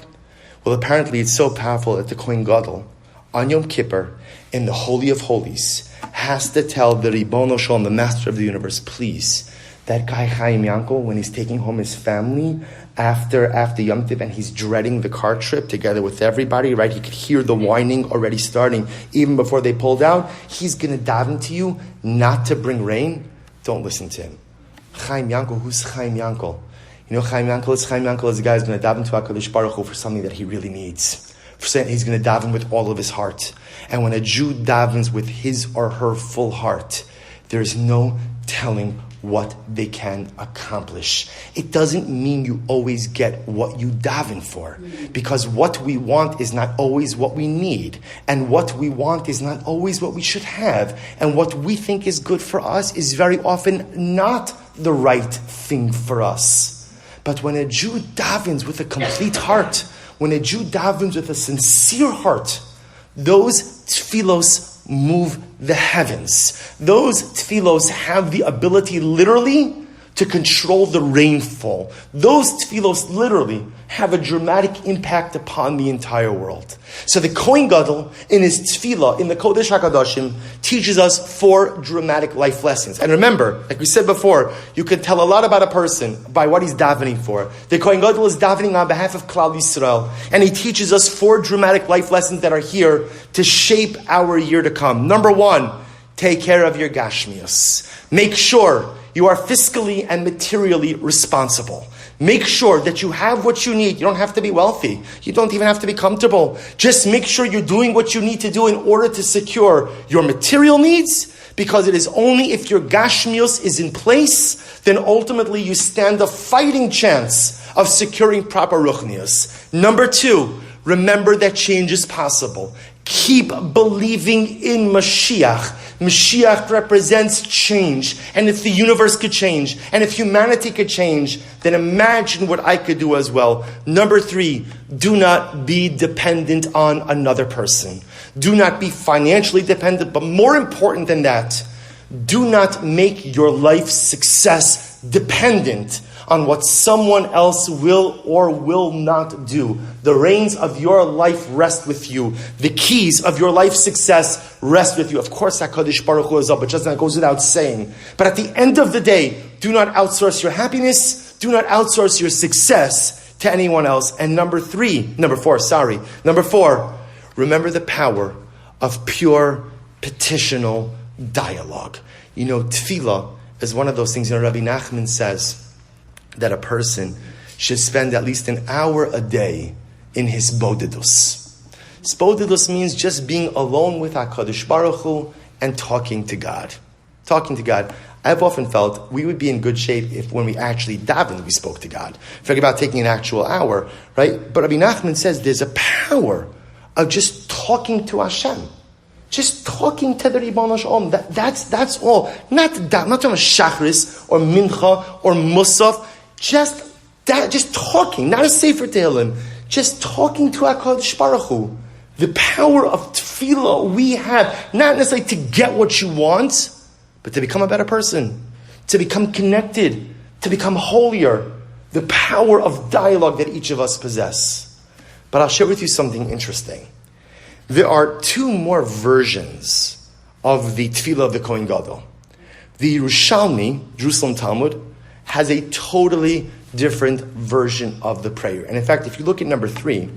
Well, apparently it's so powerful that the Kohen Gadol, on Yom Kippur, in the Holy of Holies, has to tell the Ribono Shel Olam, the Master of the Universe, please, that guy Chaim Yankel, when he's taking home his family after Yom Tov, and he's dreading the car trip together with everybody, right? He could hear the whining already starting even before they pulled out. He's going to daven to you not to bring rain. Don't listen to him. Chaim Yankel, who's Chaim Yankel? You know Chaim Yankel is? Chaim Yankel is a guy who's going to daven to HaKadosh Baruch Hu for something that he really needs. saying he's going to daven with all of his heart. And when a Jew davens with his or her full heart, there's no telling what they can accomplish. It doesn't mean you always get what you daven for, because what we want is not always what we need, and what we want is not always what we should have, and what we think is good for us is very often not the right thing for us. But when a Jew davens with a complete heart, when a Jew davens with a sincere heart, those tefillos move the heavens. Those tefillos have the ability literally to control the rainfall. Those tefillos literally have a dramatic impact upon the entire world. So the Kohen Gadol in his tefillah, in the Kodesh HaKadoshim, teaches us 4 dramatic life lessons. And remember, like we said before, you can tell a lot about a person by what he's davening for. The Kohen Gadol is davening on behalf of Klal Yisrael, and he teaches us 4 dramatic life lessons that are here to shape our year to come. Number 1, take care of your gashmius. Make sure you are fiscally and materially responsible. Make sure that you have what you need. You don't have to be wealthy. You don't even have to be comfortable. Just make sure you're doing what you need to do in order to secure your material needs, because it is only if your gashmius is in place, then ultimately you stand a fighting chance of securing proper ruchnius. Number 2, remember that change is possible. Keep believing in Mashiach. Mashiach represents change. And if the universe could change, and if humanity could change, then imagine what I could do as well. Number 3, do not be dependent on another person. Do not be financially dependent, but more important than that, do not make your life success dependent on what someone else will or will not do. The reins of your life rest with you. The keys of your life success rest with you. Of course, HaKadosh Baruch Hu is up, but just that goes without saying. But at the end of the day, do not outsource your happiness. Do not outsource your success to anyone else. And number 4, remember the power of pure petitional dialogue. You know, tefillah is one of those things. You know, Rabbi Nachman says that a person should spend at least an hour a day in his bodedus. Bodedus means just being alone with HaKadosh Baruch Hu and talking to God. Talking to God. I've often felt we would be in good shape if when we actually davened, we spoke to God. Forget about taking an actual hour, right? But Rabbi Nachman says there's a power of just talking to Hashem. Just talking to the Ribbon Shalom. That's all. Not talking about Shachris or Mincha or Musaf. Just talking, not a Sefer Tehillim. Just talking to HaKadosh Baruch Hu. The power of tefillah we have, not necessarily to get what you want, but to become a better person, to become connected, to become holier. The power of dialogue that each of us possess. But I'll share with you something interesting. There are 2 more versions of the tefillah of the Kohen Gadol. The Yerushalmi, Jerusalem Talmud, has a totally different version of the prayer. And in fact, if you look at number 3,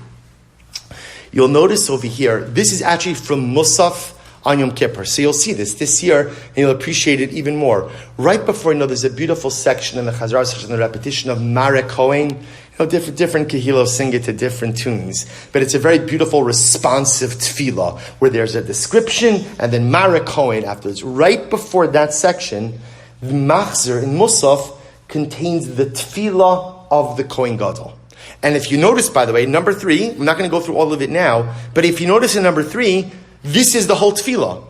you'll notice over here, this is actually from Musaf on Yom Kippur. So you'll see this year, and you'll appreciate it even more. Right before, there's a beautiful section in the Chazar section, the repetition of Marek Cohen. Different kehillos sing it to different tunes. But it's a very beautiful, responsive tefillah, where there's a description, and then Marek Cohen afterwards. Right before that section, the Machzor in Musaf contains the tefillah of the Kohen Gadol. And if you notice, by the way, number 3, I'm not going to go through all of it now, but if you notice in number 3, this is the whole tefillah.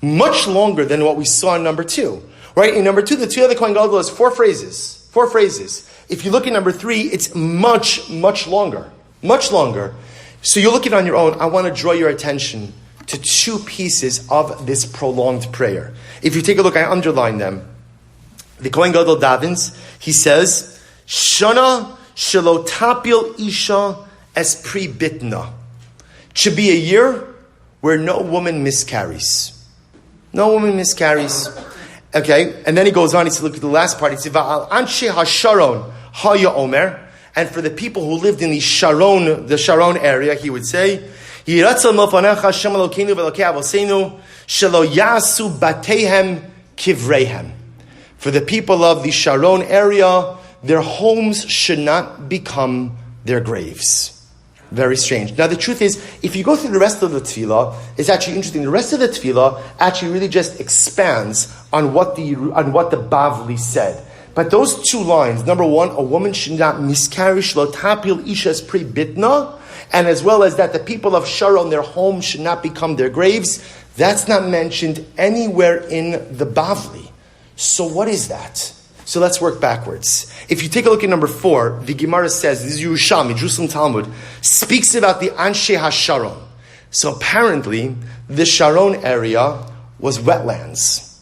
Much longer than what we saw in number 2. Right? In number 2, the tefillah of the Kohen Gadol is 4 phrases. 4 phrases. If you look at number 3, it's much, much longer. Much longer. So you look at it on your own. I want to draw your attention to 2 pieces of this prolonged prayer. If you take a look, I underline them. The Kohen Gadol davens, he says, Shana shelo tapil isha es pri bitna. Should be a year where no woman miscarries. No woman miscarries. Okay, and then he goes on, he says, look at the last part, he says, Va'al anshe ha-sharon haya omer, and for the people who lived in the Sharon area, he would say, Yiratzal mofanecha Hashem Elokeinu v'Elokei Avoseinu shelo yasu batehem kivreihem. For the people of the Sharon area, their homes should not become their graves. Very strange. Now the truth is, if you go through the rest of the tefillah, it's actually interesting. The rest of the tefillah actually really just expands on what the Bavli said. But those two lines, number one, a woman should not miscarry, shlo tapil ishas pri bitna, and as well as that the people of Sharon, their home should not become their graves, that's not mentioned anywhere in the Bavli. So what is that? So let's work backwards. If you take a look at number 4, the Gemara says, this is Yerushalmi, Jerusalem Talmud, speaks about the Anshe HaSharon. So apparently, the Sharon area was wetlands.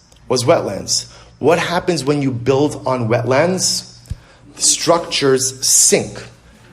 What happens when you build on wetlands? The structures sink.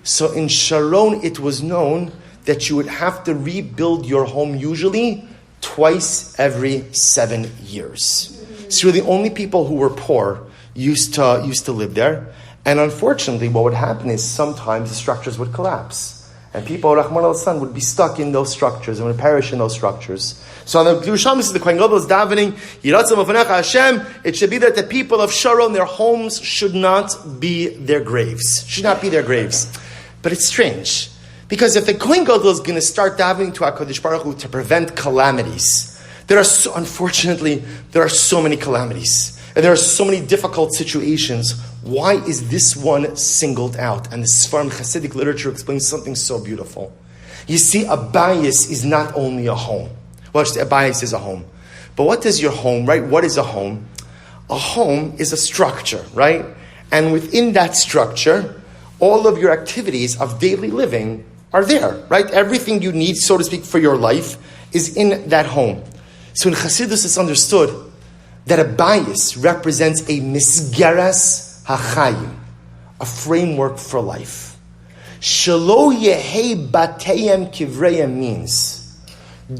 So in Sharon, it was known that you would have to rebuild your home usually twice every 7 years. So the only people who were poor used to live there. And unfortunately, what would happen is sometimes the structures would collapse. And people, Rahman al-San, would be stuck in those structures and would perish in those structures. So on the Yerushalmi, the Kohen Gadol is davening, Yiratzim Afanecha Hashem, it should be that the people of Sharon, their homes should not be their graves. But it's strange. Because if the Kohen Gadol is going to start davening to HaKadosh Baruch Hu to prevent calamities, unfortunately, there are so many calamities. And there are so many difficult situations. Why is this one singled out? And the Sfarim Hasidic literature explains something so beautiful. You see, a bayis is not only a home. Well, a bayis is a home. But what is your home, right? What is a home? A home is a structure, right? And within that structure, all of your activities of daily living are there, right? Everything you need, so to speak, for your life is in that home. So in Chassidus, it's understood that a bayis represents a misgeras hachayim, a framework for life. Shelo yehe bateyem kivreyem means,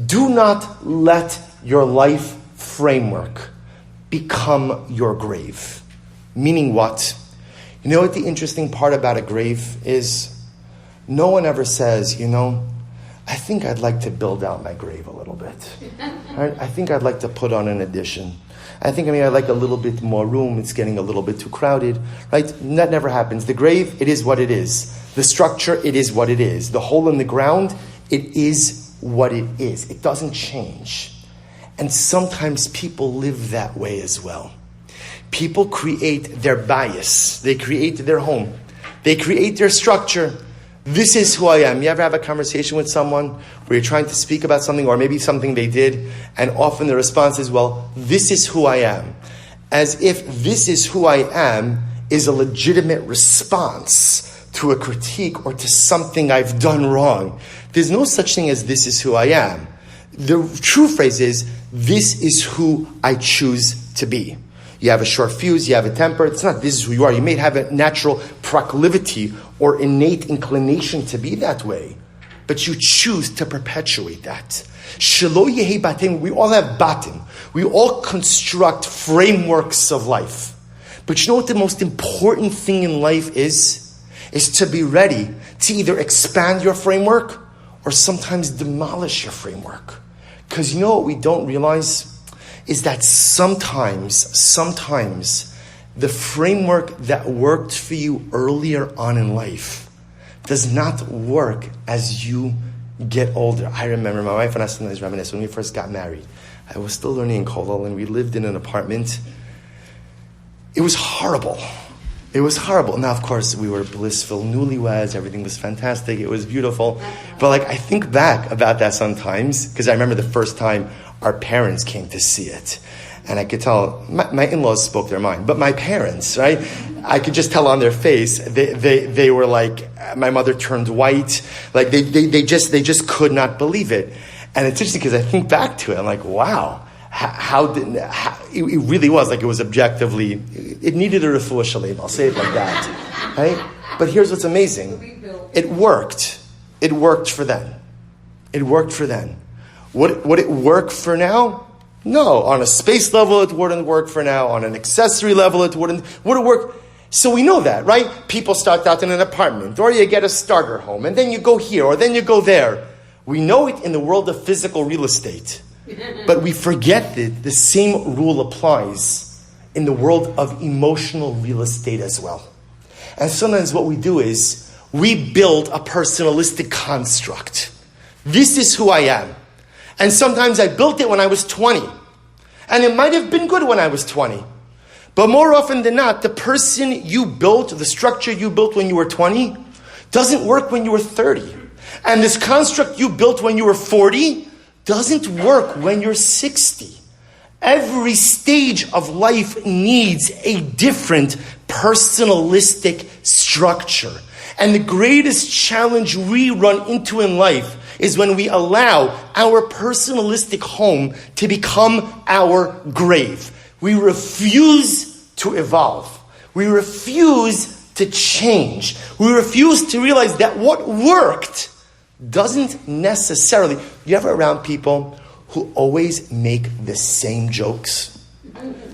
do not let your life framework become your grave. Meaning what? You know what the interesting part about a grave is? No one ever says, I think I'd like to build out my grave a little bit. Right? I think I'd like to put on an addition. I'd like a little bit more room. It's getting a little bit too crowded, right? That never happens. The grave, it is what it is. The structure, it is what it is. The hole in the ground, it is what it is. It doesn't change. And sometimes people live that way as well. People create their bayis. They create their home. They create their structure. This is who I am. You ever have a conversation with someone where you're trying to speak about something or maybe something they did, and often the response is, well, this is who I am. As if this is who I am is a legitimate response to a critique or to something I've done wrong. There's no such thing as this is who I am. The true phrase is, this is who I choose to be. You have a short fuse, you have a temper. It's not this is who you are. You may have a natural proclivity or innate inclination to be that way, but you choose to perpetuate that. Shelo yehi batim. We all have batim. We all construct frameworks of life. But you know what the most important thing in life is? Is to be ready to either expand your framework or sometimes demolish your framework. Because you know what we don't realize? Is that sometimes the framework that worked for you earlier on in life does not work as you get older. I remember my wife and I sometimes reminisce when we first got married. I was still learning in Kollel and we lived in an apartment. It was horrible. Now, of course, we were blissful newlyweds. Everything was fantastic. It was beautiful. But I think back about that sometimes because I remember the first time our parents came to see it. And I could tell, my in-laws spoke their mind. But my parents, right? I could just tell on their face, they were like, my mother turned white. They just could not believe it. And it's interesting because I think back to it. I'm like, wow. It really was it was objectively, it needed a refuah shalem. I'll say it like that. Right? But here's what's amazing. It worked. It worked for then. Would it work for now? No. On a space level, it wouldn't work for now. On an accessory level, it wouldn't. Would it work? So we know that, right? People start out in an apartment, or you get a starter home, and then you go here, or then you go there. We know it in the world of physical real estate. But we forget that the same rule applies in the world of emotional real estate as well. And sometimes what we do is we build a personalistic construct. This is who I am. And sometimes I built it when I was 20. And it might have been good when I was 20. But more often than not, the person you built, the structure you built when you were 20, doesn't work when you were 30. And this construct you built when you were 40 doesn't work when you're 60. Every stage of life needs a different personalistic structure. And the greatest challenge we run into in life is when we allow our personalistic home to become our grave. We refuse to evolve. We refuse to change. We refuse to realize that what worked doesn't necessarily... You ever around people who always make the same jokes?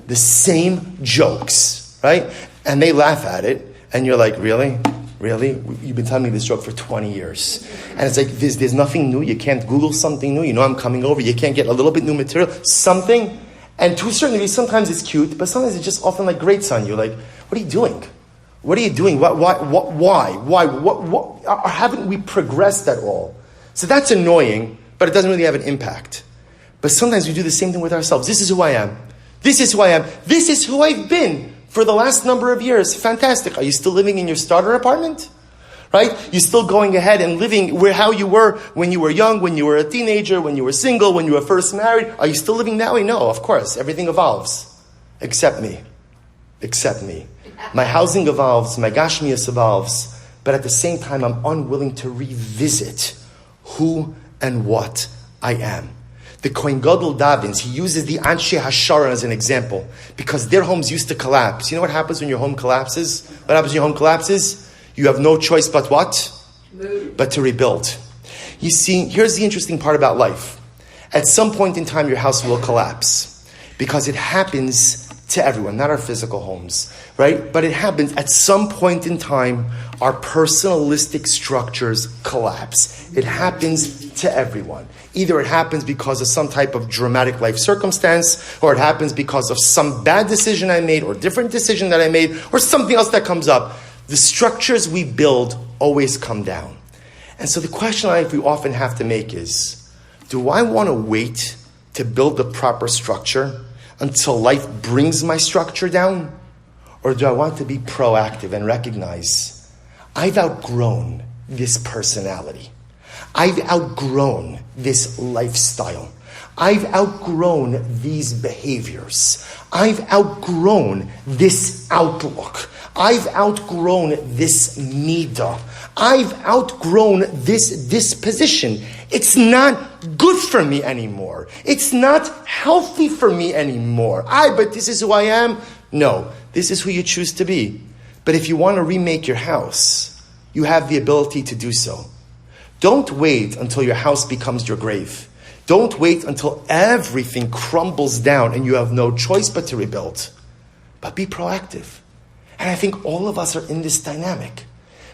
The same jokes, right? And they laugh at it, and you're like, really? Really? You've been telling me this joke for 20 years. And it's like, there's nothing new. You can't Google something new. You know I'm coming over. You can't get a little bit new material. Something. And to a certain degree, sometimes it's cute, but sometimes it just often like grates on you. Like, what are you doing? What are you doing? Why? Haven't we progressed at all? So that's annoying, but it doesn't really have an impact. But sometimes we do the same thing with ourselves. This is who I am. This is who I am. This is who I've been for the last number of years. Fantastic. Are you still living in your starter apartment? Right? You're still going ahead and living how you were when you were young, when you were a teenager, when you were single, when you were first married. Are you still living that way? No, of course. Everything evolves. Except me. Except me. My housing evolves. My gashmias evolves. But at the same time, I'm unwilling to revisit who and what I am. The Kohen Gadol davens, he uses the Anshe Hashara as an example because their homes used to collapse. You know what happens when your home collapses? What happens when your home collapses? You have no choice but what? But to rebuild. You see, here's the interesting part about life. At some point in time, your house will collapse because it happens to everyone, not our physical homes, right? But it happens at some point in time, our personalistic structures collapse. It happens to everyone. Either it happens because of some type of dramatic life circumstance, or it happens because of some bad decision I made, or different decision that I made, or something else that comes up. The structures we build always come down. And so the question we often have to make is, do I want to wait to build the proper structure until life brings my structure down? Or do I want to be proactive and recognize I've outgrown this personality. I've outgrown this lifestyle. I've outgrown these behaviors. I've outgrown this outlook. I've outgrown this midah. I've outgrown this disposition. It's not good for me anymore. It's not healthy for me anymore. But this is who I am? No, this is who you choose to be. But if you want to remake your house, you have the ability to do so. Don't wait until your house becomes your grave. Don't wait until everything crumbles down and you have no choice but to rebuild. But be proactive. And I think all of us are in this dynamic.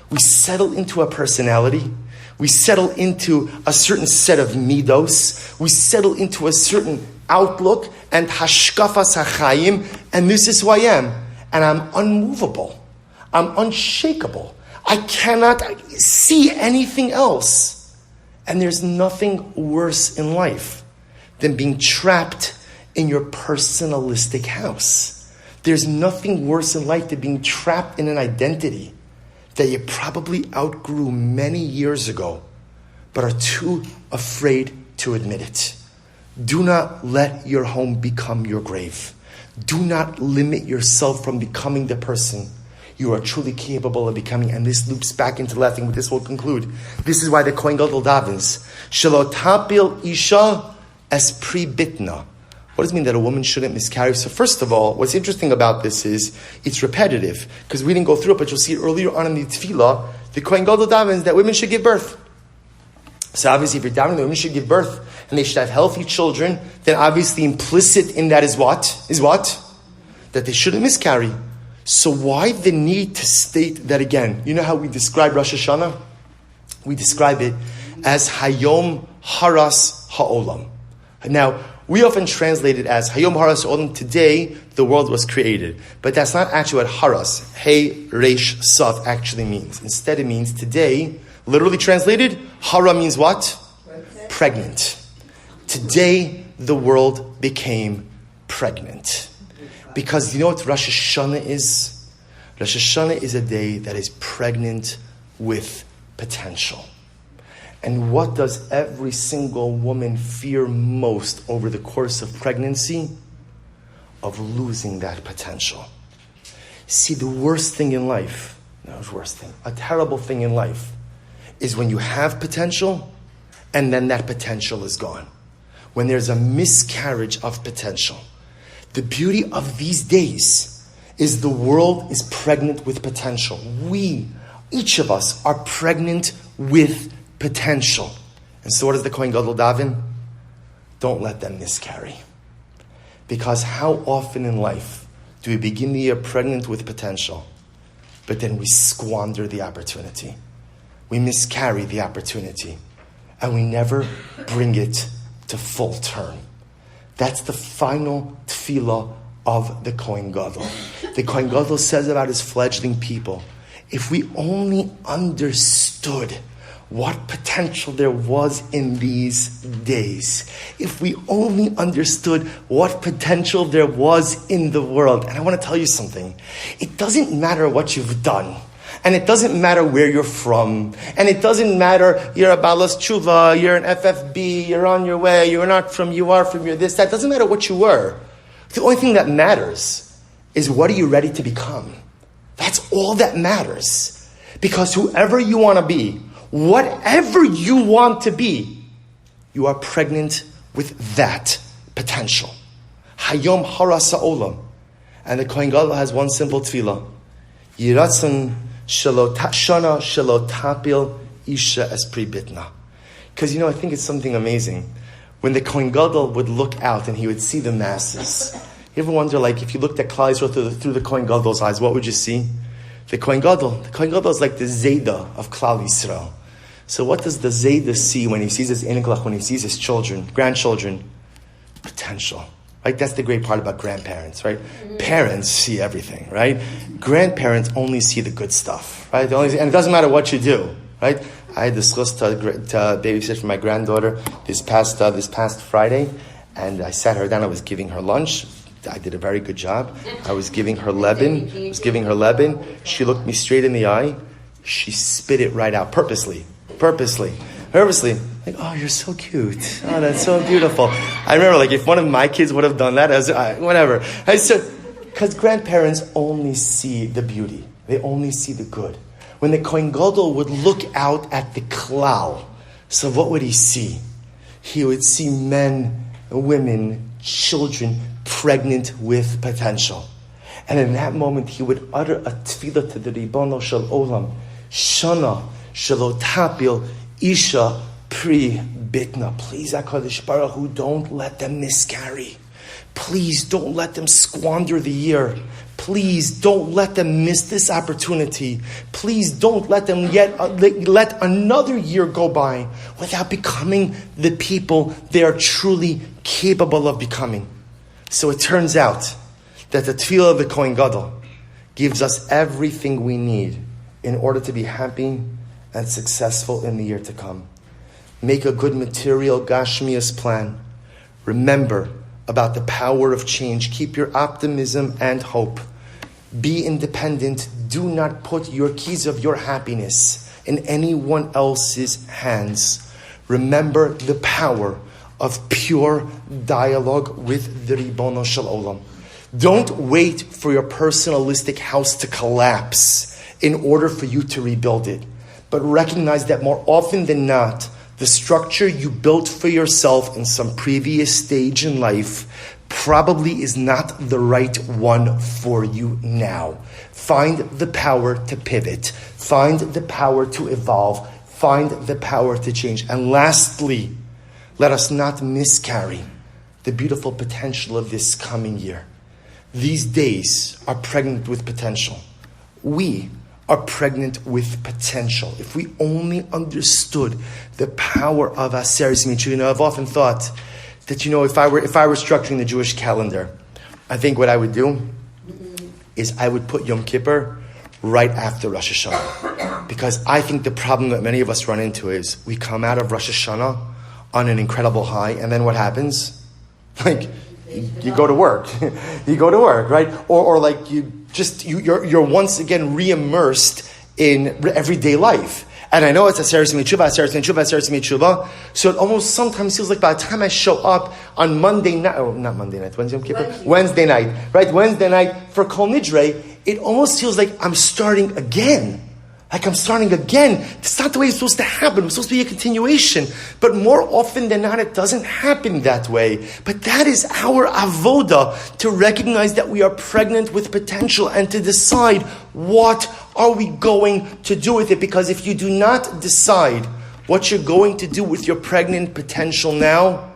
We settle into a personality. We settle into a certain set of midos. We settle into a certain outlook and hashkafas hachayim. And this is who I am. And I'm unmovable. I'm unshakable. I cannot see anything else. And there's nothing worse in life than being trapped in your personalistic house. There's nothing worse in life than being trapped in an identity that you probably outgrew many years ago, but are too afraid to admit it. Do not let your home become your grave. Do not limit yourself from becoming the person you are truly capable of becoming. And this loops back into laughing. With this will conclude. This is why the Kohen Gadol davens. Shelo tapil isha es pri bitna. What does it mean that a woman shouldn't miscarry? So first of all, what's interesting about this is it's repetitive, because we didn't go through it, but you'll see earlier on in the tefillah, the Kohen Gadol davens that women should give birth. So obviously if you're davening that women should give birth and they should have healthy children, then obviously implicit in that is what? That they shouldn't miscarry. So why the need to state that again? You know how we describe Rosh Hashanah? We describe it as Hayom Haras Ha'olam. Now, We often translate it as Hayom Haras Olam, today the world was created. But that's not actually what Haras, Hey, Reish, Saf actually means. Instead it means today, literally translated, Hara means what? Pregnant. Today the world became pregnant. Because you know what Rosh Hashanah is? Rosh Hashanah is a day that is pregnant with potential. And what does every single woman fear most over the course of pregnancy? Of losing that potential. See, the worst thing in life, a terrible thing in life, is when you have potential and then that potential is gone. When there's a miscarriage of potential. The beauty of these days is the world is pregnant with potential. We, each of us, are pregnant with potential. And so what does the Kohen Gadol daven? Don't let them miscarry. Because how often in life do we begin the year pregnant with potential, but then we squander the opportunity. We miscarry the opportunity, and we never bring it to full term. That's the final tefillah of the Kohen Gadol. The Kohen Gadol says about his fledgling people, if we only understood what potential there was in these days. If we only understood what potential there was in the world. And I want to tell you something. It doesn't matter what you've done. And it doesn't matter where you're from. And it doesn't matter, you're a balas tshuva, you're an FFB, you're on your way, you're not from, you are from, you're this, that. It doesn't matter what you were. The only thing that matters is what are you ready to become? That's all that matters. Because whoever you want to be, whatever you want to be, you are pregnant with that potential. Hayom Harasa Olam. And the Kohen Gadol has one simple tefillah. Yiratzon shelo shana shelo tapil isha es pri bitna. Because I think it's something amazing. When the Kohen Gadol would look out and he would see the masses. You ever wonder, if you looked at Klal Yisrael through the Kohen Gadol's eyes, what would you see? The Kohen Gadol is like the Zayda of Klal Yisrael. So what does the Zayda see when he sees his iniklach, when he sees his children, grandchildren? Potential. Right? That's the great part about grandparents, right? Mm-hmm. Parents see everything, right? Grandparents only see the good stuff, right? And it doesn't matter what you do, right? I had the schus to babysit for my granddaughter this past Friday, and I sat her down. I was giving her lunch. I did a very good job. I was giving her Leben. She looked me straight in the eye. She spit it right out purposely. Like, oh, you're so cute. Oh, that's so beautiful. I remember, if one of my kids would have done that, whatever. Because grandparents only see the beauty. They only see the good. When the Kohen Gadol would look out at the klal, so what would he see? He would see men, women, children pregnant with potential. And in that moment, he would utter a tefillah to the Ribono Shel Olam. Shana shelo tapil isha pri bitna. Please, HaKadosh Baruch Hu, don't let them miscarry. Please don't let them squander the year. Please don't let them miss this opportunity. Please don't let them let another year go by without becoming the people they are truly capable of becoming. So it turns out that the tefillah of the Kohen Gadol gives us everything we need in order to be happy and successful in the year to come. Make a good material Gashmias plan. Remember about the power of change. Keep your optimism and hope. Be independent. Do not put your keys of your happiness in anyone else's hands. Remember the power of pure dialogue with the Ribono Shel Olam. Don't wait for your personalistic house to collapse in order for you to rebuild it. But recognize that more often than not, the structure you built for yourself in some previous stage in life probably is not the right one for you now. Find the power to pivot. Find the power to evolve. Find the power to change. And lastly, let us not miscarry the beautiful potential of this coming year. These days are pregnant with potential. We are pregnant with potential. If we only understood the power of Aseret Yemei, I've often thought, that, if I were structuring the Jewish calendar, I think what I would do is I would put Yom Kippur right after Rosh Hashanah. Because I think the problem that many of us run into is we come out of Rosh Hashanah on an incredible high, and then what happens? Like, you go to work. You go to work, right? Or like you're once again re-immersed in everyday life. And I know it's Aseres Tshuva, so it almost sometimes feels like by the time I show up on Monday night, not Monday night, Wednesday night, right? Wednesday night for Kol Nidre, it almost feels like I'm starting again. It's not the way it's supposed to happen. It's supposed to be a continuation. But more often than not, it doesn't happen that way. But that is our avoda, to recognize that we are pregnant with potential and to decide what are we going to do with it. Because if you do not decide what you're going to do with your pregnant potential now,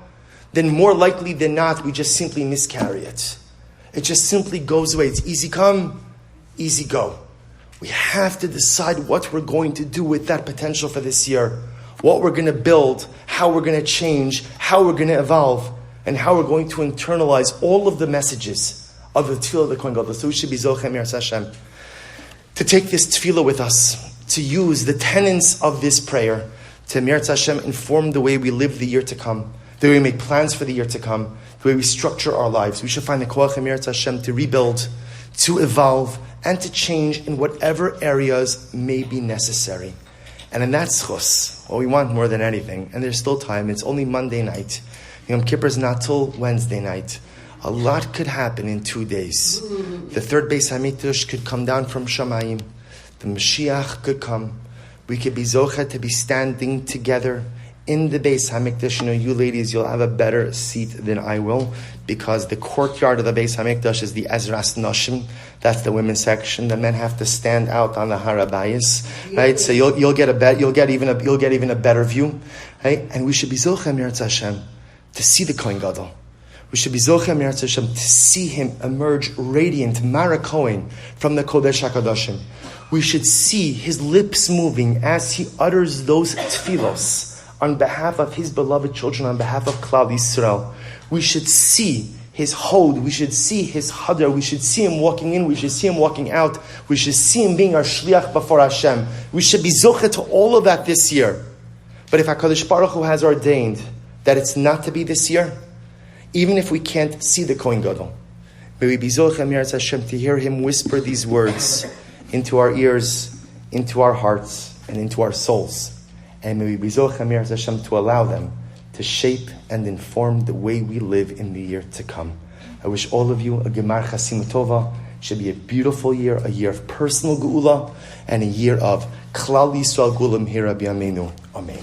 then more likely than not, we just simply miscarry it. It just simply goes away. It's easy come, easy go. We have to decide what we're going to do with that potential for this year, what we're going to build, how we're going to change, how we're going to evolve, and how we're going to internalize all of the messages of the Tefillah of the Kohen Gadol. So we should be Zochem Yiras Hashem to take this Tefillah with us, to use the tenets of this prayer to Yiras Hashem inform the way we live the year to come, the way we make plans for the year to come, the way we structure our lives. We should find the Koach Yiras Hashem to rebuild, to evolve, and to change in whatever areas may be necessary. And in that schus, what we want more than anything, and there's still time, it's only Monday night. Yom Kippur is not till Wednesday night. A lot could happen in 2 days. The third Beis HaMikdash could come down from Shamayim. The Mashiach could come. We could be Zocha to be standing together in the Beis HaMikdash. You ladies, you'll have a better seat than I will, because the courtyard of the Beis HaMikdash is the Ezras Nashim. That's the women's section. The men have to stand out on the Harabayas, right? So you'll get even a better view, right? And we should be Zochem Yiras Hashem to see the Kohen Gadol. We should be Zochem Yiras Hashem to see him emerge radiant, Mara Kohen, from the Kodesh HaKadoshim. We should see his lips moving as he utters those tefillos on behalf of his beloved children, on behalf of Klal Yisrael. We should see his hod, we should see his hadar, we should see him walking in, we should see him walking out, we should see him being our shliach before Hashem. We should be zocheh to all of that this year. But if HaKadosh Baruch Hu has ordained that it's not to be this year, even if we can't see the Kohen Gadol, may we be zocheh Yiras Hashem to hear him whisper these words into our ears, into our hearts, and into our souls. And may we be zocheh Yiras Hashem to allow them to shape and inform the way we live in the year to come. I wish all of you a Gemar Chasim Tova. It should be a beautiful year, a year of personal Geula, and a year of Klal Yisrael Geula Mihira B'Yameinu. Amen.